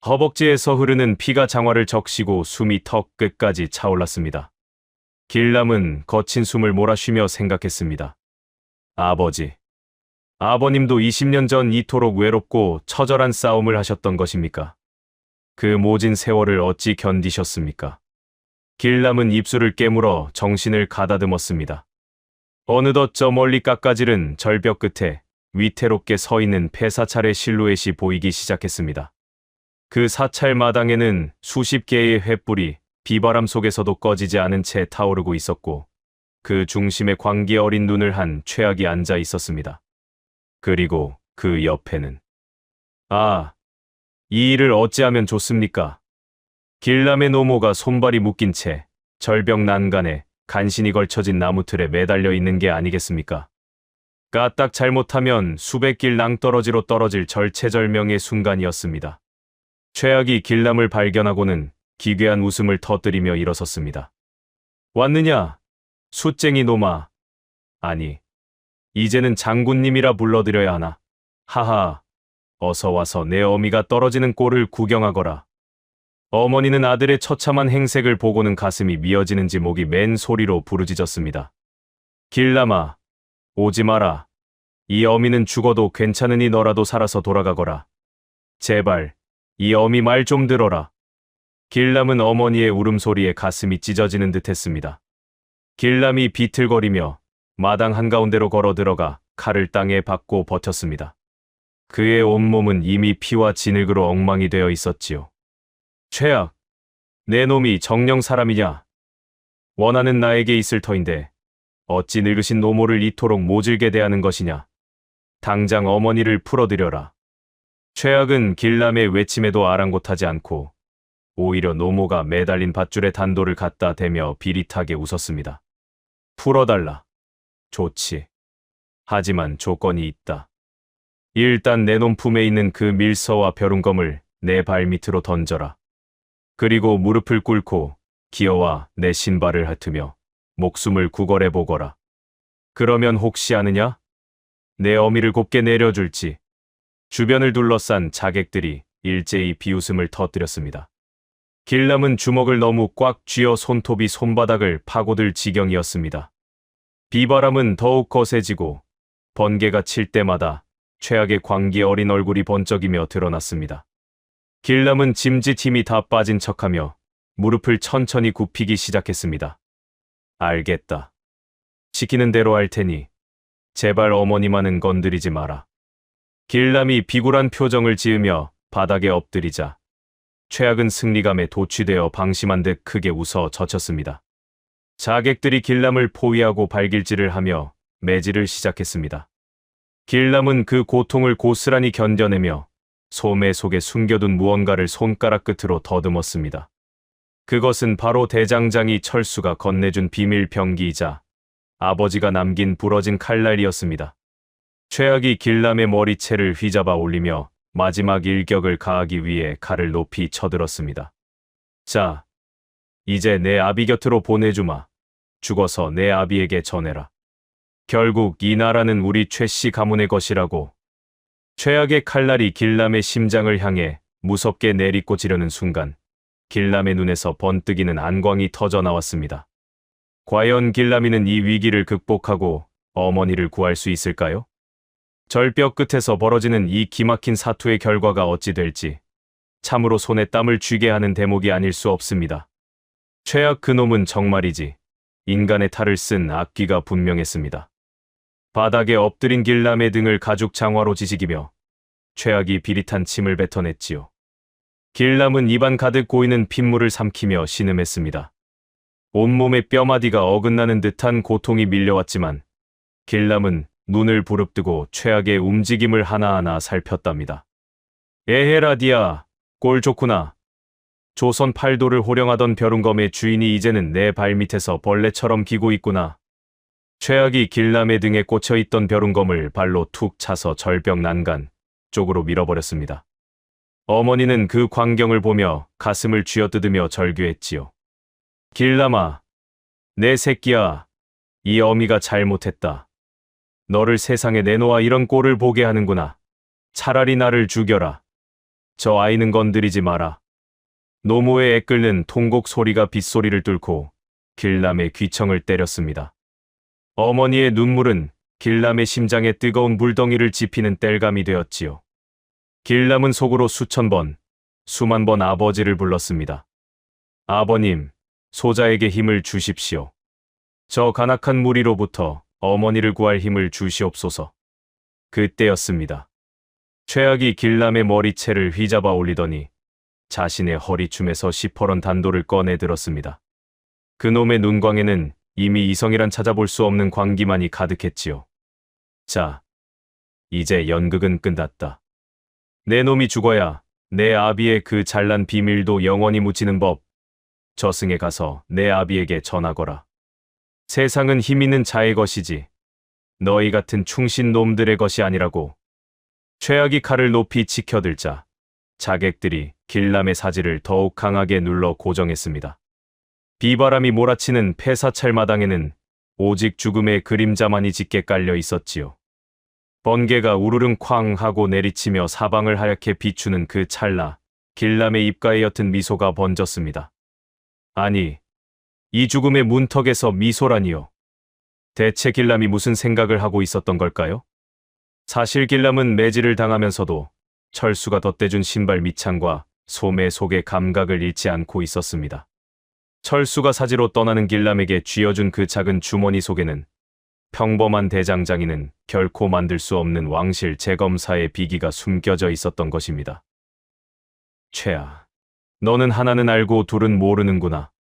[SPEAKER 1] 허벅지에서 흐르는 피가 장화를 적시고 숨이 턱 끝까지 차올랐습니다. 길람은 거친 숨을 몰아쉬며 생각했습니다. 아버지, 아버님도 20년 전 이토록 외롭고 처절한 싸움을 하셨던 것입니까? 그 모진 세월을 어찌 견디셨습니까? 길람은 입술을 깨물어 정신을 가다듬었습니다. 어느덧 저 멀리 깎아지른 절벽 끝에 위태롭게 서 있는 폐사찰의 실루엣이 보이기 시작했습니다. 그 사찰 마당에는 수십 개의 횃불이 비바람 속에서도 꺼지지 않은 채 타오르고 있었고 그 중심에 광기 어린 눈을 한 최악이 앉아 있었습니다. 그리고 그 옆에는 이 일을 어찌하면 좋습니까? 길람의 노모가 손발이 묶인 채 절벽 난간에 간신히 걸쳐진 나무틀에 매달려 있는 게 아니겠습니까? 까딱 잘못하면 수백 길 낭떠러지로 떨어질 절체절명의 순간이었습니다. 최악이 길람을 발견하고는 기괴한 웃음을 터뜨리며 일어섰습니다. 왔느냐? 숫쟁이 놈아. 아니, 이제는 장군님이라 불러드려야 하나. 하하, 어서 와서 내 어미가 떨어지는 꼴을 구경하거라. 어머니는 아들의 처참한 행색을 보고는 가슴이 미어지는지 목이 맨 소리로 부르짖었습니다. 길람아, 오지 마라. 이 어미는 죽어도 괜찮으니 너라도 살아서 돌아가거라. 제발, 이 어미 말 좀 들어라. 길람은 어머니의 울음소리에 가슴이 찢어지는 듯 했습니다. 길람이 비틀거리며 마당 한가운데로 걸어 들어가 칼을 땅에 박고 버텼습니다. 그의 온몸은 이미 피와 진흙으로 엉망이 되어 있었지요. 최악, 내 놈이 정령 사람이냐? 원하는 나에게 있을 터인데 어찌 늙으신 노모를 이토록 모질게 대하는 것이냐? 당장 어머니를 풀어드려라. 최악은 길람의 외침에도 아랑곳하지 않고 오히려 노모가 매달린 밧줄에 단도를 갖다 대며 비릿하게 웃었습니다. 풀어달라. 좋지. 하지만 조건이 있다. 일단 내 놈 품에 있는 그 밀서와 벼룬검을 내 발밑으로 던져라. 그리고 무릎을 꿇고 기어와 내 신발을 핥으며 목숨을 구걸해 보거라. 그러면 혹시 아느냐? 내 어미를 곱게 내려줄지. 주변을 둘러싼 자객들이 일제히 비웃음을 터뜨렸습니다. 길람은 주먹을 너무 꽉 쥐어 손톱이 손바닥을 파고들 지경이었습니다. 비바람은 더욱 거세지고 번개가 칠 때마다 최악의 광기 어린 얼굴이 번쩍이며 드러났습니다. 길람은 짐짓 힘이 다 빠진 척하며 무릎을 천천히 굽히기 시작했습니다. 알겠다. 시키는 대로 할 테니 제발 어머니만은 건드리지 마라. 길람이 비굴한 표정을 지으며 바닥에 엎드리자 최악은 승리감에 도취되어 방심한 듯 크게 웃어 젖혔습니다. 자객들이 길람을 포위하고 발길질을 하며 매질을 시작했습니다. 길람은 그 고통을 고스란히 견뎌내며 소매 속에 숨겨둔 무언가를 손가락 끝으로 더듬었습니다. 그것은 바로 대장장이 철수가 건네준 비밀 병기이자 아버지가 남긴 부러진 칼날이었습니다. 최악이 길람의 머리채를 휘잡아 올리며 마지막 일격을 가하기 위해 칼을 높이 쳐들었습니다. 자, 이제 내 아비 곁으로 보내주마. 죽어서 내 아비에게 전해라. 결국 이 나라는 우리 최씨 가문의 것이라고. 최악의 칼날이 길람의 심장을 향해 무섭게 내리꽂으려는 순간 길람의 눈에서 번뜩이는 안광이 터져 나왔습니다. 과연 길람이는 이 위기를 극복하고 어머니를 구할 수 있을까요? 절벽 끝에서 벌어지는 이 기막힌 사투의 결과가 어찌 될지 참으로 손에 땀을 쥐게 하는 대목이 아닐 수 없습니다. 최악 그놈은 정말이지 인간의 탈을 쓴 악귀가 분명했습니다. 바닥에 엎드린 길람의 등을 가죽 장화로 지지기며 최악이 비릿한 침을 뱉어냈지요. 길람은 입안 가득 고이는 핏물을 삼키며 신음했습니다. 온몸의 뼈마디가 어긋나는 듯한 고통이 밀려왔지만 길람은 눈을 부릅뜨고 최악의 움직임을 하나하나 살폈답니다. 에헤라디아, 꼴 좋구나. 조선 팔도를 호령하던 벼룬검의 주인이 이제는 내 발밑에서 벌레처럼 기고 있구나. 최악이 길람의 등에 꽂혀있던 벼룬검을 발로 툭 차서 절벽 난간 쪽으로 밀어버렸습니다. 어머니는 그 광경을 보며 가슴을 쥐어뜯으며 절규했지요. 길람아, 내 새끼야, 이 어미가 잘못했다. 너를 세상에 내놓아 이런 꼴을 보게 하는구나. 차라리 나를 죽여라. 저 아이는 건드리지 마라. 노모의 애끓는 통곡 소리가 빗소리를 뚫고 길람의 귀청을 때렸습니다. 어머니의 눈물은 길람의 심장에 뜨거운 물덩이를 지피는 땔감이 되었지요. 길람은 속으로 수천 번, 수만 번 아버지를 불렀습니다. 아버님, 소자에게 힘을 주십시오. 저 간악한 무리로부터 어머니를 구할 힘을 주시옵소서. 그때였습니다. 최악이 길람의 머리채를 휘잡아 올리더니 자신의 허리춤에서 시퍼런 단도를 꺼내 들었습니다. 그놈의 눈광에는 이미 이성이란 찾아볼 수 없는 광기만이 가득했지요. 자, 이제 연극은 끝났다. 내 놈이 죽어야 내 아비의 그 잘난 비밀도 영원히 묻히는 법. 저승에 가서 내 아비에게 전하거라. 세상은 힘 있는 자의 것이지 너희 같은 충신 놈들의 것이 아니라고. 최악이 칼을 높이 치켜들자 자객들이 길람의 사지를 더욱 강하게 눌러 고정했습니다. 비바람이 몰아치는 폐사찰마당에는 오직 죽음의 그림자만이 짙게 깔려 있었지요. 번개가 우르릉 쾅 하고 내리치며 사방을 하얗게 비추는 그 찰나 길람의 입가에 옅은 미소가 번졌습니다. 아니, 이 죽음의 문턱에서 미소라니요. 대체 길람이 무슨 생각을 하고 있었던 걸까요? 사실 길람은 매질을 당하면서도 철수가 덧대준 신발 밑창과 소매 속의 감각을 잃지 않고 있었습니다. 철수가 사지로 떠나는 길람에게 쥐어준 그 작은 주머니 속에는 평범한 대장장이는 결코 만들 수 없는 왕실 재검사의 비기가 숨겨져 있었던 것입니다. 최아, 너는 하나는 알고 둘은 모르는구나.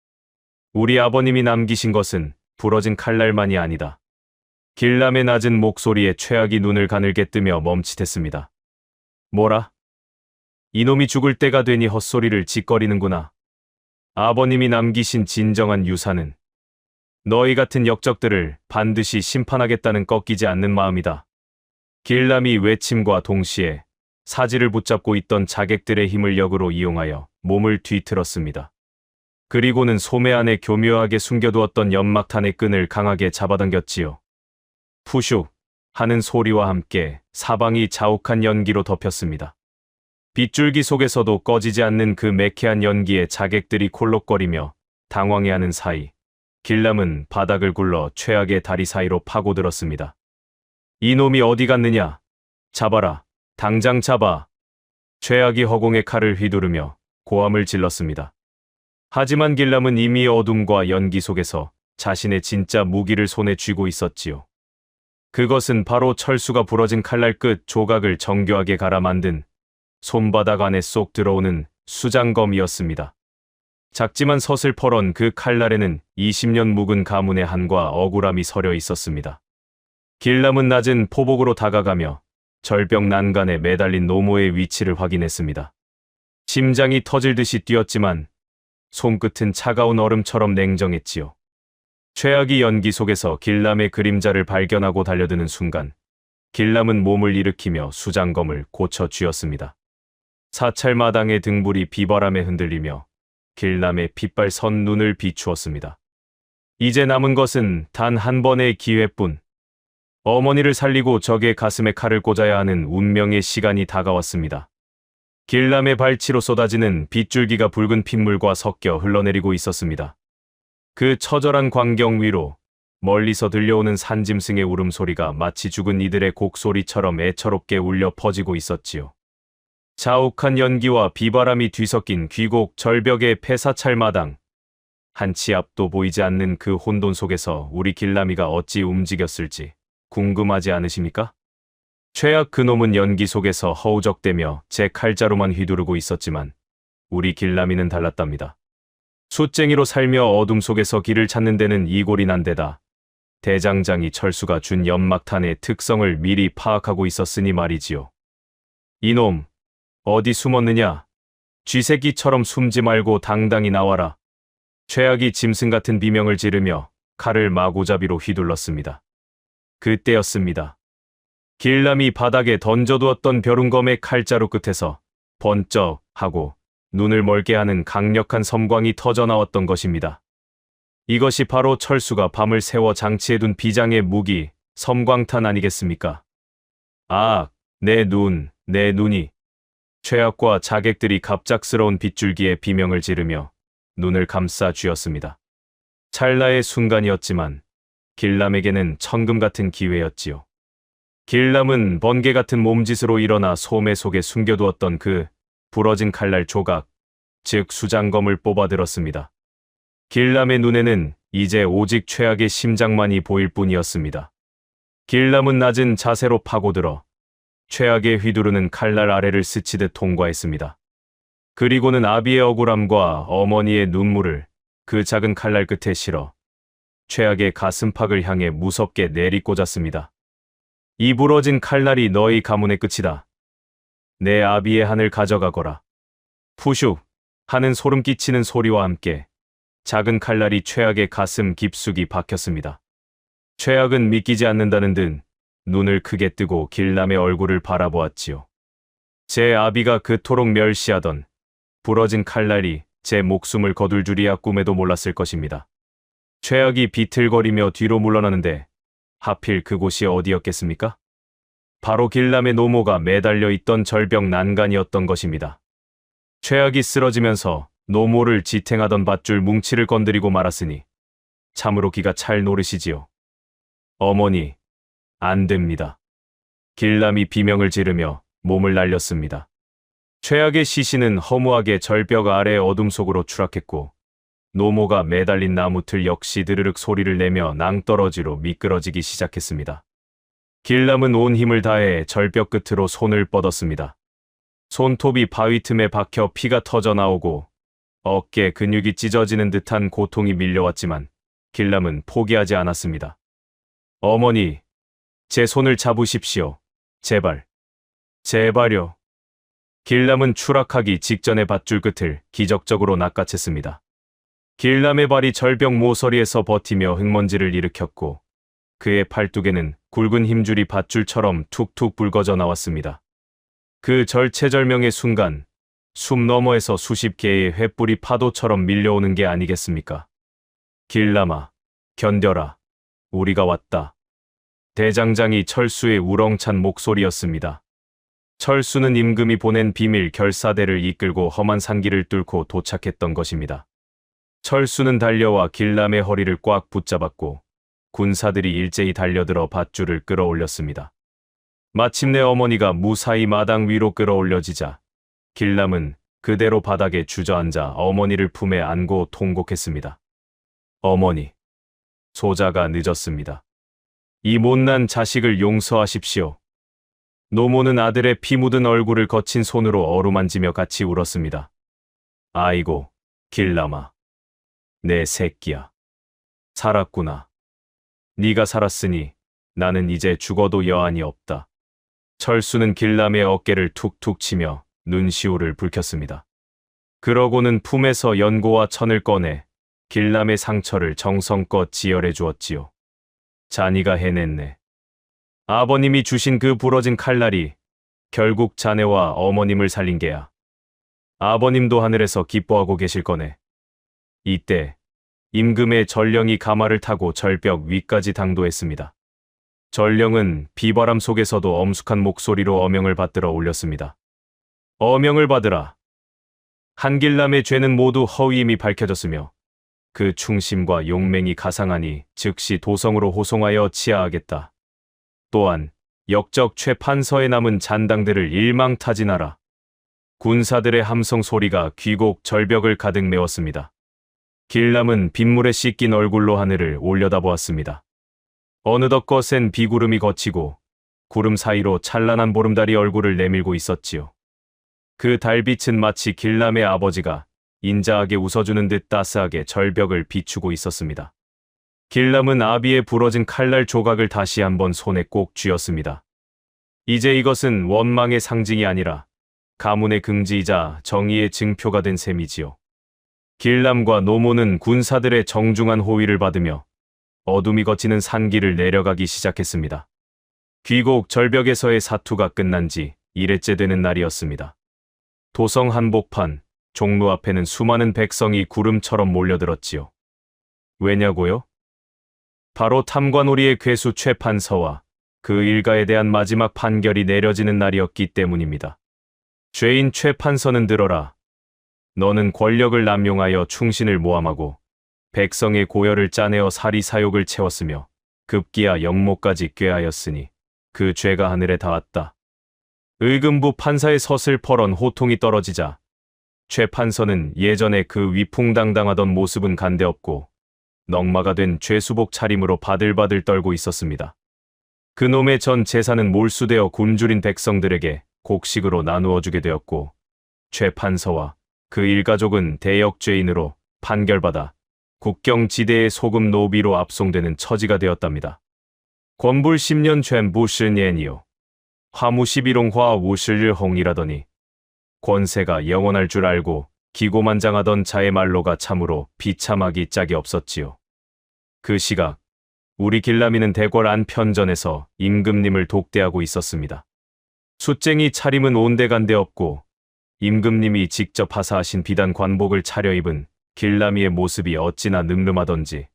[SPEAKER 1] 우리 아버님이 남기신 것은 부러진 칼날만이 아니다. 길람의 낮은 목소리에 최악이 눈을 가늘게 뜨며 멈칫했습니다. 뭐라? 이놈이 죽을 때가 되니 헛소리를 짓거리는구나. 아버님이 남기신 진정한 유산은 너희 같은 역적들을 반드시 심판하겠다는 꺾이지 않는 마음이다. 길람이 외침과 동시에 사지를 붙잡고 있던 자객들의 힘을 역으로 이용하여 몸을 뒤틀었습니다. 그리고는 소매 안에 교묘하게 숨겨두었던 연막탄의 끈을 강하게 잡아당겼지요. 푸슉 하는 소리와 함께 사방이 자욱한 연기로 덮였습니다. 빗줄기 속에서도 꺼지지 않는 그 매캐한 연기에 자객들이 콜록거리며 당황해하는 사이 길람은 바닥을 굴러 최악의 다리 사이로 파고들었습니다. 이놈이 어디 갔느냐? 잡아라. 당장 잡아. 최악이 허공에 칼을 휘두르며 고함을 질렀습니다. 하지만 길람은 이미 어둠과 연기 속에서 자신의 진짜 무기를 손에 쥐고 있었지요. 그것은 바로 철수가 부러진 칼날 끝 조각을 정교하게 갈아 만든 손바닥 안에 쏙 들어오는 수장검이었습니다. 작지만 서슬퍼런 그 칼날에는 20년 묵은 가문의 한과 억울함이 서려 있었습니다. 길람은 낮은 포복으로 다가가며 절벽 난간에 매달린 노모의 위치를 확인했습니다. 심장이 터질 듯이 뛰었지만 손끝은 차가운 얼음처럼 냉정했지요. 최악의 연기 속에서 길람의 그림자를 발견하고 달려드는 순간 길람은 몸을 일으키며 수장검을 고쳐 쥐었습니다. 사찰마당의 등불이 비바람에 흔들리며 길람의 핏발 선 눈을 비추었습니다. 이제 남은 것은 단 한 번의 기회뿐. 어머니를 살리고 적의 가슴에 칼을 꽂아야 하는 운명의 시간이 다가왔습니다. 길람의 발치로 쏟아지는 빗줄기가 붉은 핏물과 섞여 흘러내리고 있었습니다. 그 처절한 광경 위로 멀리서 들려오는 산짐승의 울음소리가 마치 죽은 이들의 곡소리처럼 애처롭게 울려 퍼지고 있었지요. 자욱한 연기와 비바람이 뒤섞인 귀곡 절벽의 폐사찰 마당. 한치 앞도 보이지 않는 그 혼돈 속에서 우리 길람이가 어찌 움직였을지 궁금하지 않으십니까? 최악 그놈은 연기 속에서 허우적대며 제 칼자루만 휘두르고 있었지만 우리 길람이는 달랐답니다. 숫쟁이로 살며 어둠 속에서 길을 찾는 데는 이골이 난 데다 대장장이 철수가 준 연막탄의 특성을 미리 파악하고 있었으니 말이지요. 이놈, 어디 숨었느냐? 쥐새끼처럼 숨지 말고 당당히 나와라. 최악이 짐승 같은 비명을 지르며 칼을 마구잡이로 휘둘렀습니다. 그때였습니다. 길람이 바닥에 던져두었던 벼룬검의 칼자루 끝에서 번쩍 하고 눈을 멀게 하는 강력한 섬광이 터져나왔던 것입니다. 이것이 바로 철수가 밤을 새워 장치해둔 비장의 무기, 섬광탄 아니겠습니까? 아, 내 눈이. 최악과 자객들이 갑작스러운 빗줄기에 비명을 지르며 눈을 감싸 쥐었습니다. 찰나의 순간이었지만 길람에게는 천금 같은 기회였지요. 길람은 번개 같은 몸짓으로 일어나 소매 속에 숨겨두었던 그 부러진 칼날 조각, 즉 수장검을 뽑아들었습니다. 길람의 눈에는 이제 오직 최악의 심장만이 보일 뿐이었습니다. 길람은 낮은 자세로 파고들어 최악의 휘두르는 칼날 아래를 스치듯 통과했습니다. 그리고는 아비의 억울함과 어머니의 눈물을 그 작은 칼날 끝에 실어 최악의 가슴팍을 향해 무섭게 내리꽂았습니다. 이 부러진 칼날이 너희 가문의 끝이다. 내 아비의 한을 가져가거라. 푸슉 하는 소름 끼치는 소리와 함께 작은 칼날이 최악의 가슴 깊숙이 박혔습니다. 최악은 믿기지 않는다는 듯 눈을 크게 뜨고 길람의 얼굴을 바라보았지요. 제 아비가 그토록 멸시하던 부러진 칼날이 제 목숨을 거둘 줄이야 꿈에도 몰랐을 것입니다. 최악이 비틀거리며 뒤로 물러나는데 하필 그곳이 어디였겠습니까? 바로 길람의 노모가 매달려 있던 절벽 난간이었던 것입니다. 최악이 쓰러지면서 노모를 지탱하던 밧줄 뭉치를 건드리고 말았으니 참으로 기가 찰 노릇이지요. 어머니, 안 됩니다. 길람이 비명을 지르며 몸을 날렸습니다. 최악의 시신은 허무하게 절벽 아래 어둠 속으로 추락했고 노모가 매달린 나무틀 역시 드르륵 소리를 내며 낭떠러지로 미끄러지기 시작했습니다. 길람은 온 힘을 다해 절벽 끝으로 손을 뻗었습니다. 손톱이 바위 틈에 박혀 피가 터져 나오고 어깨 근육이 찢어지는 듯한 고통이 밀려왔지만 길람은 포기하지 않았습니다. 어머니, 제 손을 잡으십시오. 제발. 제발요. 길람은 추락하기 직전의 밧줄 끝을 기적적으로 낚아챘습니다. 길람의 발이 절벽 모서리에서 버티며 흙먼지를 일으켰고 그의 팔뚝에는 굵은 힘줄이 밧줄처럼 툭툭 붉어져 나왔습니다. 그 절체절명의 순간 숲 너머에서 수십 개의 횃불이 파도처럼 밀려오는 게 아니겠습니까? 길람아, 견뎌라. 우리가 왔다. 대장장이 철수의 우렁찬 목소리였습니다. 철수는 임금이 보낸 비밀 결사대를 이끌고 험한 산길을 뚫고 도착했던 것입니다. 철수는 달려와 길람의 허리를 꽉 붙잡았고 군사들이 일제히 달려들어 밧줄을 끌어올렸습니다. 마침내 어머니가 무사히 마당 위로 끌어올려지자 길람은 그대로 바닥에 주저앉아 어머니를 품에 안고 통곡했습니다. 어머니, 소자가 늦었습니다. 이 못난 자식을 용서하십시오. 노모는 아들의 피 묻은 얼굴을 거친 손으로 어루만지며 같이 울었습니다. 아이고, 길람아. 내 새끼야. 살았구나. 네가 살았으니 나는 이제 죽어도 여한이 없다. 철수는 길람의 어깨를 툭툭 치며 눈시울을 붉혔습니다. 그러고는 품에서 연고와 천을 꺼내 길람의 상처를 정성껏 지혈해 주었지요. 자니가 해냈네. 아버님이 주신 그 부러진 칼날이 결국 자네와 어머님을 살린 게야. 아버님도 하늘에서 기뻐하고 계실 거네. 이때 임금의 전령이 가마를 타고 절벽 위까지 당도했습니다. 전령은 비바람 속에서도 엄숙한 목소리로 어명을 받들어 올렸습니다. 어명을 받으라. 한길람의 죄는 모두 허위임이 밝혀졌으며 그 충심과 용맹이 가상하니 즉시 도성으로 호송하여 치하하겠다. 또한 역적 최판서에 남은 잔당들을 일망타진하라. 군사들의 함성 소리가 귀곡 절벽을 가득 메웠습니다. 길람은 빗물에 씻긴 얼굴로 하늘을 올려다보았습니다. 어느덧 거센 비구름이 걷히고 구름 사이로 찬란한 보름달이 얼굴을 내밀고 있었지요. 그 달빛은 마치 길람의 아버지가 인자하게 웃어주는 듯 따스하게 절벽을 비추고 있었습니다. 길람은 아비의 부러진 칼날 조각을 다시 한번 손에 꼭 쥐었습니다. 이제 이것은 원망의 상징이 아니라 가문의 긍지이자 정의의 증표가 된 셈이지요. 길람과 노모는 군사들의 정중한 호위를 받으며 어둠이 걷히는 산길을 내려가기 시작했습니다. 귀곡 절벽에서의 사투가 끝난 지 2일째 되는 날이었습니다. 도성 한복판, 종로 앞에는 수많은 백성이 구름처럼 몰려들었지요. 왜냐고요? 바로 탐관오리의 괴수 최판서와 그 일가에 대한 마지막 판결이 내려지는 날이었기 때문입니다. 죄인 최판서는 들어라. 너는 권력을 남용하여 충신을 모함하고 백성의 고열을 짜내어 사리사욕을 채웠으며 급기야 영모까지 꾀하였으니 그 죄가 하늘에 닿았다. 의금부 판사의 서슬퍼런 호통이 떨어지자 최 판서는 예전에 그 위풍당당하던 모습은 간데없고 넝마가 된 죄수복 차림으로 바들바들 떨고 있었습니다. 그놈의 전 재산은 몰수되어 굶주린 백성들에게 곡식으로 나누어 주게 되었고 최 판서와 그 일가족은 대역죄인으로 판결받아 국경지대의 소금 노비로 압송되는 처지가 되었답니다. 권불 10년 죬 부실니엔이요. 화무 11홍화 우실홍이라더니 권세가 영원할 줄 알고 기고만장하던 자의 말로가 참으로 비참하기 짝이 없었지요. 그 시각 우리 길라미는 대궐 안편전에서 임금님을 독대하고 있었습니다. 숫쟁이 차림은 온데간데 없고 임금님이 직접 하사하신 비단 관복을 차려입은 길라미의 모습이 어찌나 늠름하던지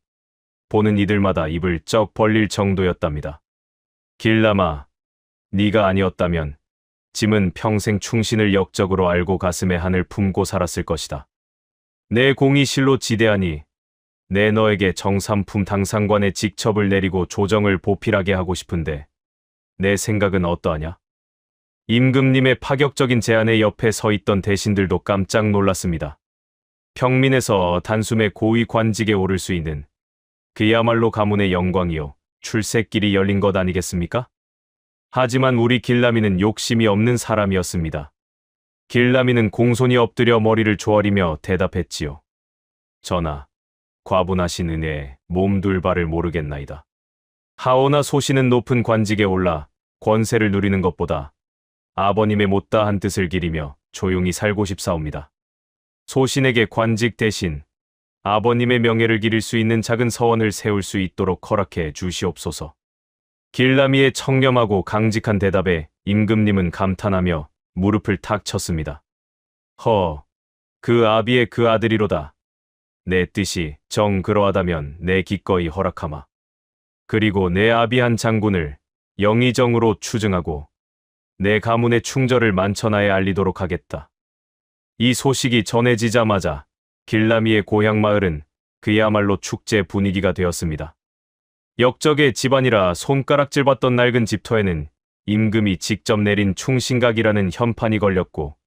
[SPEAKER 1] 보는 이들마다 입을 쩍 벌릴 정도였답니다. 길라마, 네가 아니었다면 짐은 평생 충신을 역적으로 알고 가슴에 한을 품고 살았을 것이다. 내 공이 실로 지대하니 내 너에게 정삼품 당상관의 직첩을 내리고 조정을 보필하게 하고 싶은데 내 생각은 어떠하냐? 임금님의 파격적인 제안에 옆에 서 있던 대신들도 깜짝 놀랐습니다. 평민에서 단숨에 고위 관직에 오를 수 있는 그야말로 가문의 영광이요 출세길이 열린 것 아니겠습니까? 하지만 우리 길라미는 욕심이 없는 사람이었습니다. 길라미는 공손히 엎드려 머리를 조아리며 대답했지요. 전하, 과분하신 은혜에 몸둘 바를 모르겠나이다. 하오나 소신은 높은 관직에 올라 권세를 누리는 것보다 아버님의 못다한 뜻을 기리며 조용히 살고 싶사옵니다. 소신에게 관직 대신 아버님의 명예를 기릴 수 있는 작은 서원을 세울 수 있도록 허락해 주시옵소서. 길라미의 청렴하고 강직한 대답에 임금님은 감탄하며 무릎을 탁 쳤습니다. 허, 그 아비의 그 아들이로다. 내 뜻이 정 그러하다면 내 기꺼이 허락하마. 그리고 내 아비 한 장군을 영의정으로 추증하고 내 가문의 충절을 만천하에 알리도록 하겠다. 이 소식이 전해지자마자 길라미의 고향 마을은 그야말로 축제 분위기가 되었습니다. 역적의 집안이라 손가락질 받던 낡은 집터에는 임금이 직접 내린 충신각이라는 현판이 걸렸고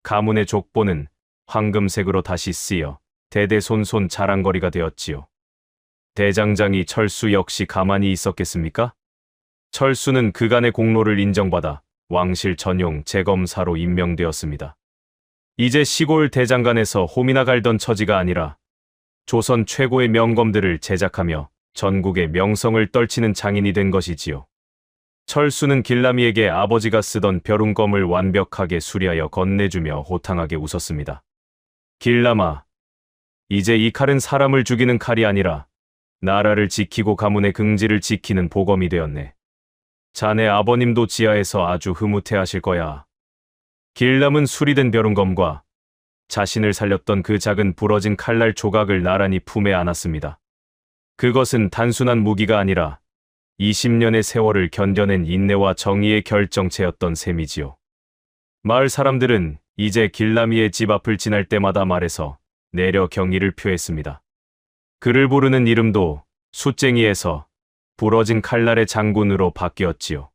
[SPEAKER 1] 가문의 족보는 황금색으로 다시 쓰여 대대손손 자랑거리가 되었지요. 대장장이 철수 역시 가만히 있었겠습니까? 철수는 그간의 공로를 인정받아 왕실 전용 재검사로 임명되었습니다. 이제 시골 대장간에서 홈이나 갈던 처지가 아니라 조선 최고의 명검들을 제작하며 전국의 명성을 떨치는 장인이 된 것이지요. 철수는 길라미에게 아버지가 쓰던 벼룬검을 완벽하게 수리하여 건네주며 호탕하게 웃었습니다. 길라마, 이제 이 칼은 사람을 죽이는 칼이 아니라 나라를 지키고 가문의 긍지를 지키는 보검이 되었네. 자네 아버님도 지하에서 아주 흐뭇해하실 거야. 길람은 수리된 벼룬검과 자신을 살렸던 그 작은 부러진 칼날 조각을 나란히 품에 안았습니다. 그것은 단순한 무기가 아니라 20년의 세월을 견뎌낸 인내와 정의의 결정체였던 셈이지요. 마을 사람들은 이제 길라미의 집 앞을 지날 때마다 말해서 내려 경의를 표했습니다. 그를 부르는 이름도 숫쟁이에서 부러진 칼날의 장군으로 바뀌었지요.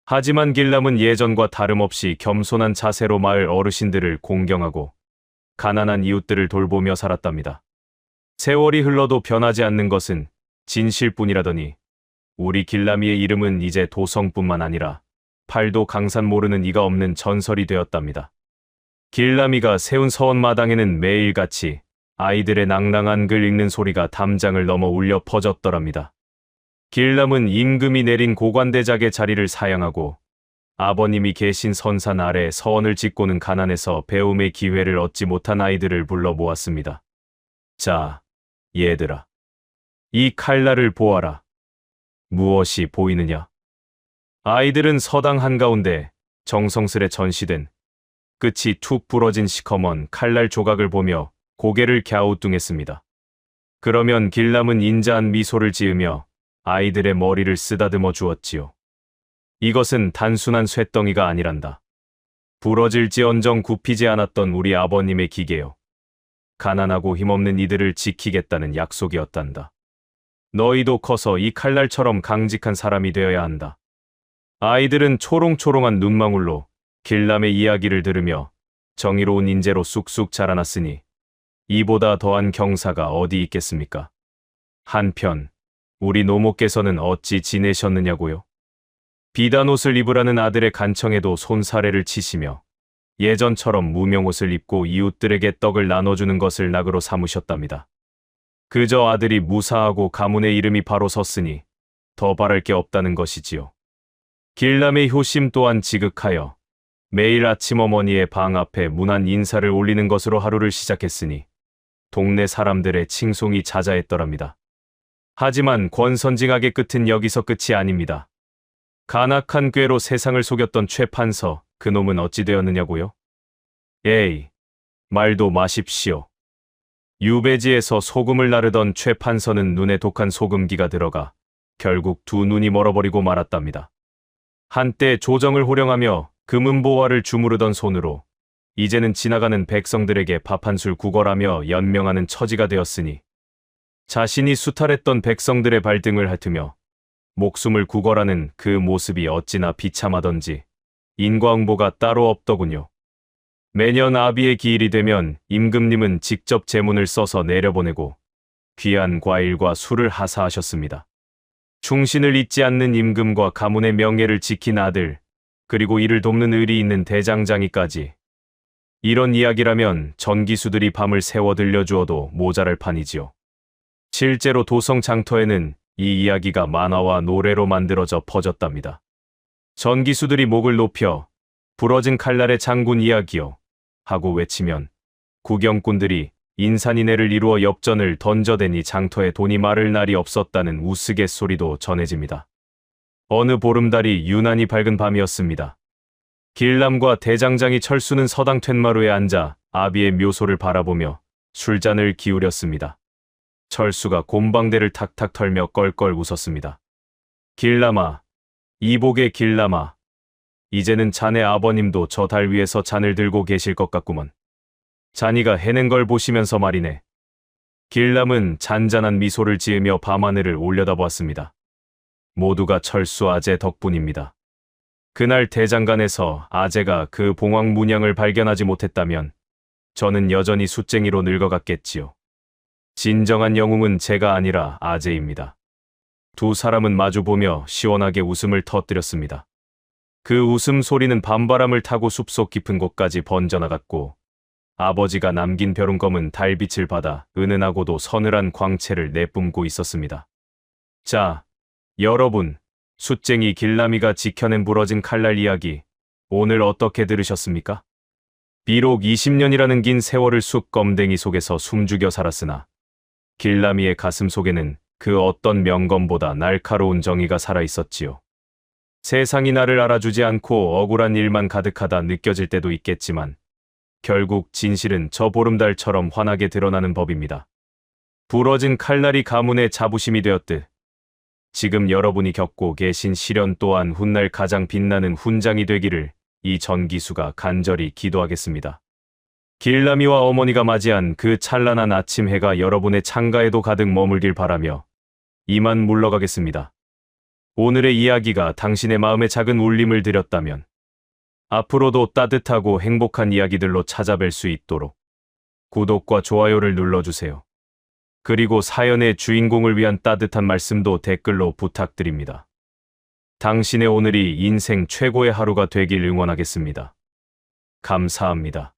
[SPEAKER 1] 하지만 길람은 예전과 다름없이 겸손한 자세로 마을 어르신들을 공경하고 가난한 이웃들을 돌보며 살았답니다. 세월이 흘러도 변하지 않는 것은 진실뿐이라더니 우리 길라미의 이름은 이제 도성뿐만 아니라 팔도 강산 모르는 이가 없는 전설이 되었답니다. 길라미가 세운 서원마당에는 매일같이 아이들의 낭랑한 글 읽는 소리가 담장을 넘어 울려 퍼졌더랍니다. 길람은 임금이 내린 고관대작의 자리를 사양하고 아버님이 계신 선산 아래 서원을 짓고는 가난해서 배움의 기회를 얻지 못한 아이들을 불러 모았습니다. 자, 얘들아. 이 칼날을 보아라. 무엇이 보이느냐? 아이들은 서당 한가운데 정성스레 전시된 끝이 툭 부러진 시커먼 칼날 조각을 보며 고개를 갸우뚱했습니다. 그러면 길람은 인자한 미소를 지으며 아이들의 머리를 쓰다듬어 주었지요. 이것은 단순한 쇳덩이가 아니란다. 부러질지언정 굽히지 않았던 우리 아버님의 기계요. 가난하고 힘없는 이들을 지키겠다는 약속이었단다. 너희도 커서 이 칼날처럼 강직한 사람이 되어야 한다. 아이들은 초롱초롱한 눈망울로 길람의 이야기를 들으며 정의로운 인재로 쑥쑥 자라났으니 이보다 더한 경사가 어디 있겠습니까? 한편 우리 노모께서는 어찌 지내셨느냐고요? 비단 옷을 입으라는 아들의 간청에도 손사래를 치시며 예전처럼 무명옷을 입고 이웃들에게 떡을 나눠주는 것을 낙으로 삼으셨답니다. 그저 아들이 무사하고 가문의 이름이 바로 섰으니 더 바랄 게 없다는 것이지요. 길람의 효심 또한 지극하여 매일 아침 어머니의 방 앞에 문안 인사를 올리는 것으로 하루를 시작했으니 동네 사람들의 칭송이 자자했더랍니다. 하지만 권선징악의 끝은 여기서 끝이 아닙니다. 간악한 꾀로 세상을 속였던 최판서, 그놈은 어찌 되었느냐고요? 에이, 말도 마십시오. 유배지에서 소금을 나르던 최판서는 눈에 독한 소금기가 들어가 결국 두 눈이 멀어버리고 말았답니다. 한때 조정을 호령하며 금은보화를 주무르던 손으로 이제는 지나가는 백성들에게 밥 한 술 구걸하며 연명하는 처지가 되었으니 자신이 수탈했던 백성들의 발등을 핥으며 목숨을 구걸하는 그 모습이 어찌나 비참하던지 인과응보가 따로 없더군요. 매년 아비의 기일이 되면 임금님은 직접 제문을 써서 내려보내고 귀한 과일과 술을 하사하셨습니다. 충신을 잊지 않는 임금과 가문의 명예를 지킨 아들, 그리고 이를 돕는 의리 있는 대장장이까지. 이런 이야기라면 전기수들이 밤을 새워 들려주어도 모자랄 판이지요. 실제로 도성 장터에는 이 이야기가 만화와 노래로 만들어져 퍼졌답니다. 전기수들이 목을 높여 부러진 칼날의 장군 이야기요 하고 외치면 구경꾼들이 인산인해를 이루어 엽전을 던져대니 장터에 돈이 마를 날이 없었다는 우스갯소리도 전해집니다. 어느 보름달이 유난히 밝은 밤이었습니다. 길람과 대장장이 철수는 서당 툇마루에 앉아 아비의 묘소를 바라보며 술잔을 기울였습니다. 철수가 곰방대를 탁탁 털며 껄껄 웃었습니다. 길람아, 이복의 길람아, 이제는 자네 아버님도 저 달 위에서 잔을 들고 계실 것 같구먼. 자니가 해낸 걸 보시면서 말이네. 길람은 잔잔한 미소를 지으며 밤하늘을 올려다보았습니다. 모두가 철수 아재 덕분입니다. 그날 대장간에서 아재가 그 봉황 문양을 발견하지 못했다면 저는 여전히 숫쟁이로 늙어갔겠지요. 진정한 영웅은 제가 아니라 아재입니다. 두 사람은 마주보며 시원하게 웃음을 터뜨렸습니다. 그 웃음소리는 밤바람을 타고 숲속 깊은 곳까지 번져나갔고 아버지가 남긴 벼룩검은 달빛을 받아 은은하고도 서늘한 광채를 내뿜고 있었습니다. 자, 여러분, 숫쟁이 길람이가 지켜낸 부러진 칼날 이야기, 오늘 어떻게 들으셨습니까? 비록 20년이라는 긴 세월을 숲 검댕이 속에서 숨죽여 살았으나 길람이의 가슴 속에는 그 어떤 명검보다 날카로운 정의가 살아있었지요. 세상이 나를 알아주지 않고 억울한 일만 가득하다 느껴질 때도 있겠지만 결국 진실은 저 보름달처럼 환하게 드러나는 법입니다. 부러진 칼날이 가문의 자부심이 되었듯 지금 여러분이 겪고 계신 시련 또한 훗날 가장 빛나는 훈장이 되기를 이 전기수가 간절히 기도하겠습니다. 길람이와 어머니가 맞이한 그 찬란한 아침 해가 여러분의 창가에도 가득 머물길 바라며 이만 물러가겠습니다. 오늘의 이야기가 당신의 마음에 작은 울림을 드렸다면 앞으로도 따뜻하고 행복한 이야기들로 찾아뵐 수 있도록 구독과 좋아요를 눌러주세요. 그리고 사연의 주인공을 위한 따뜻한 말씀도 댓글로 부탁드립니다. 당신의 오늘이 인생 최고의 하루가 되길 응원하겠습니다. 감사합니다.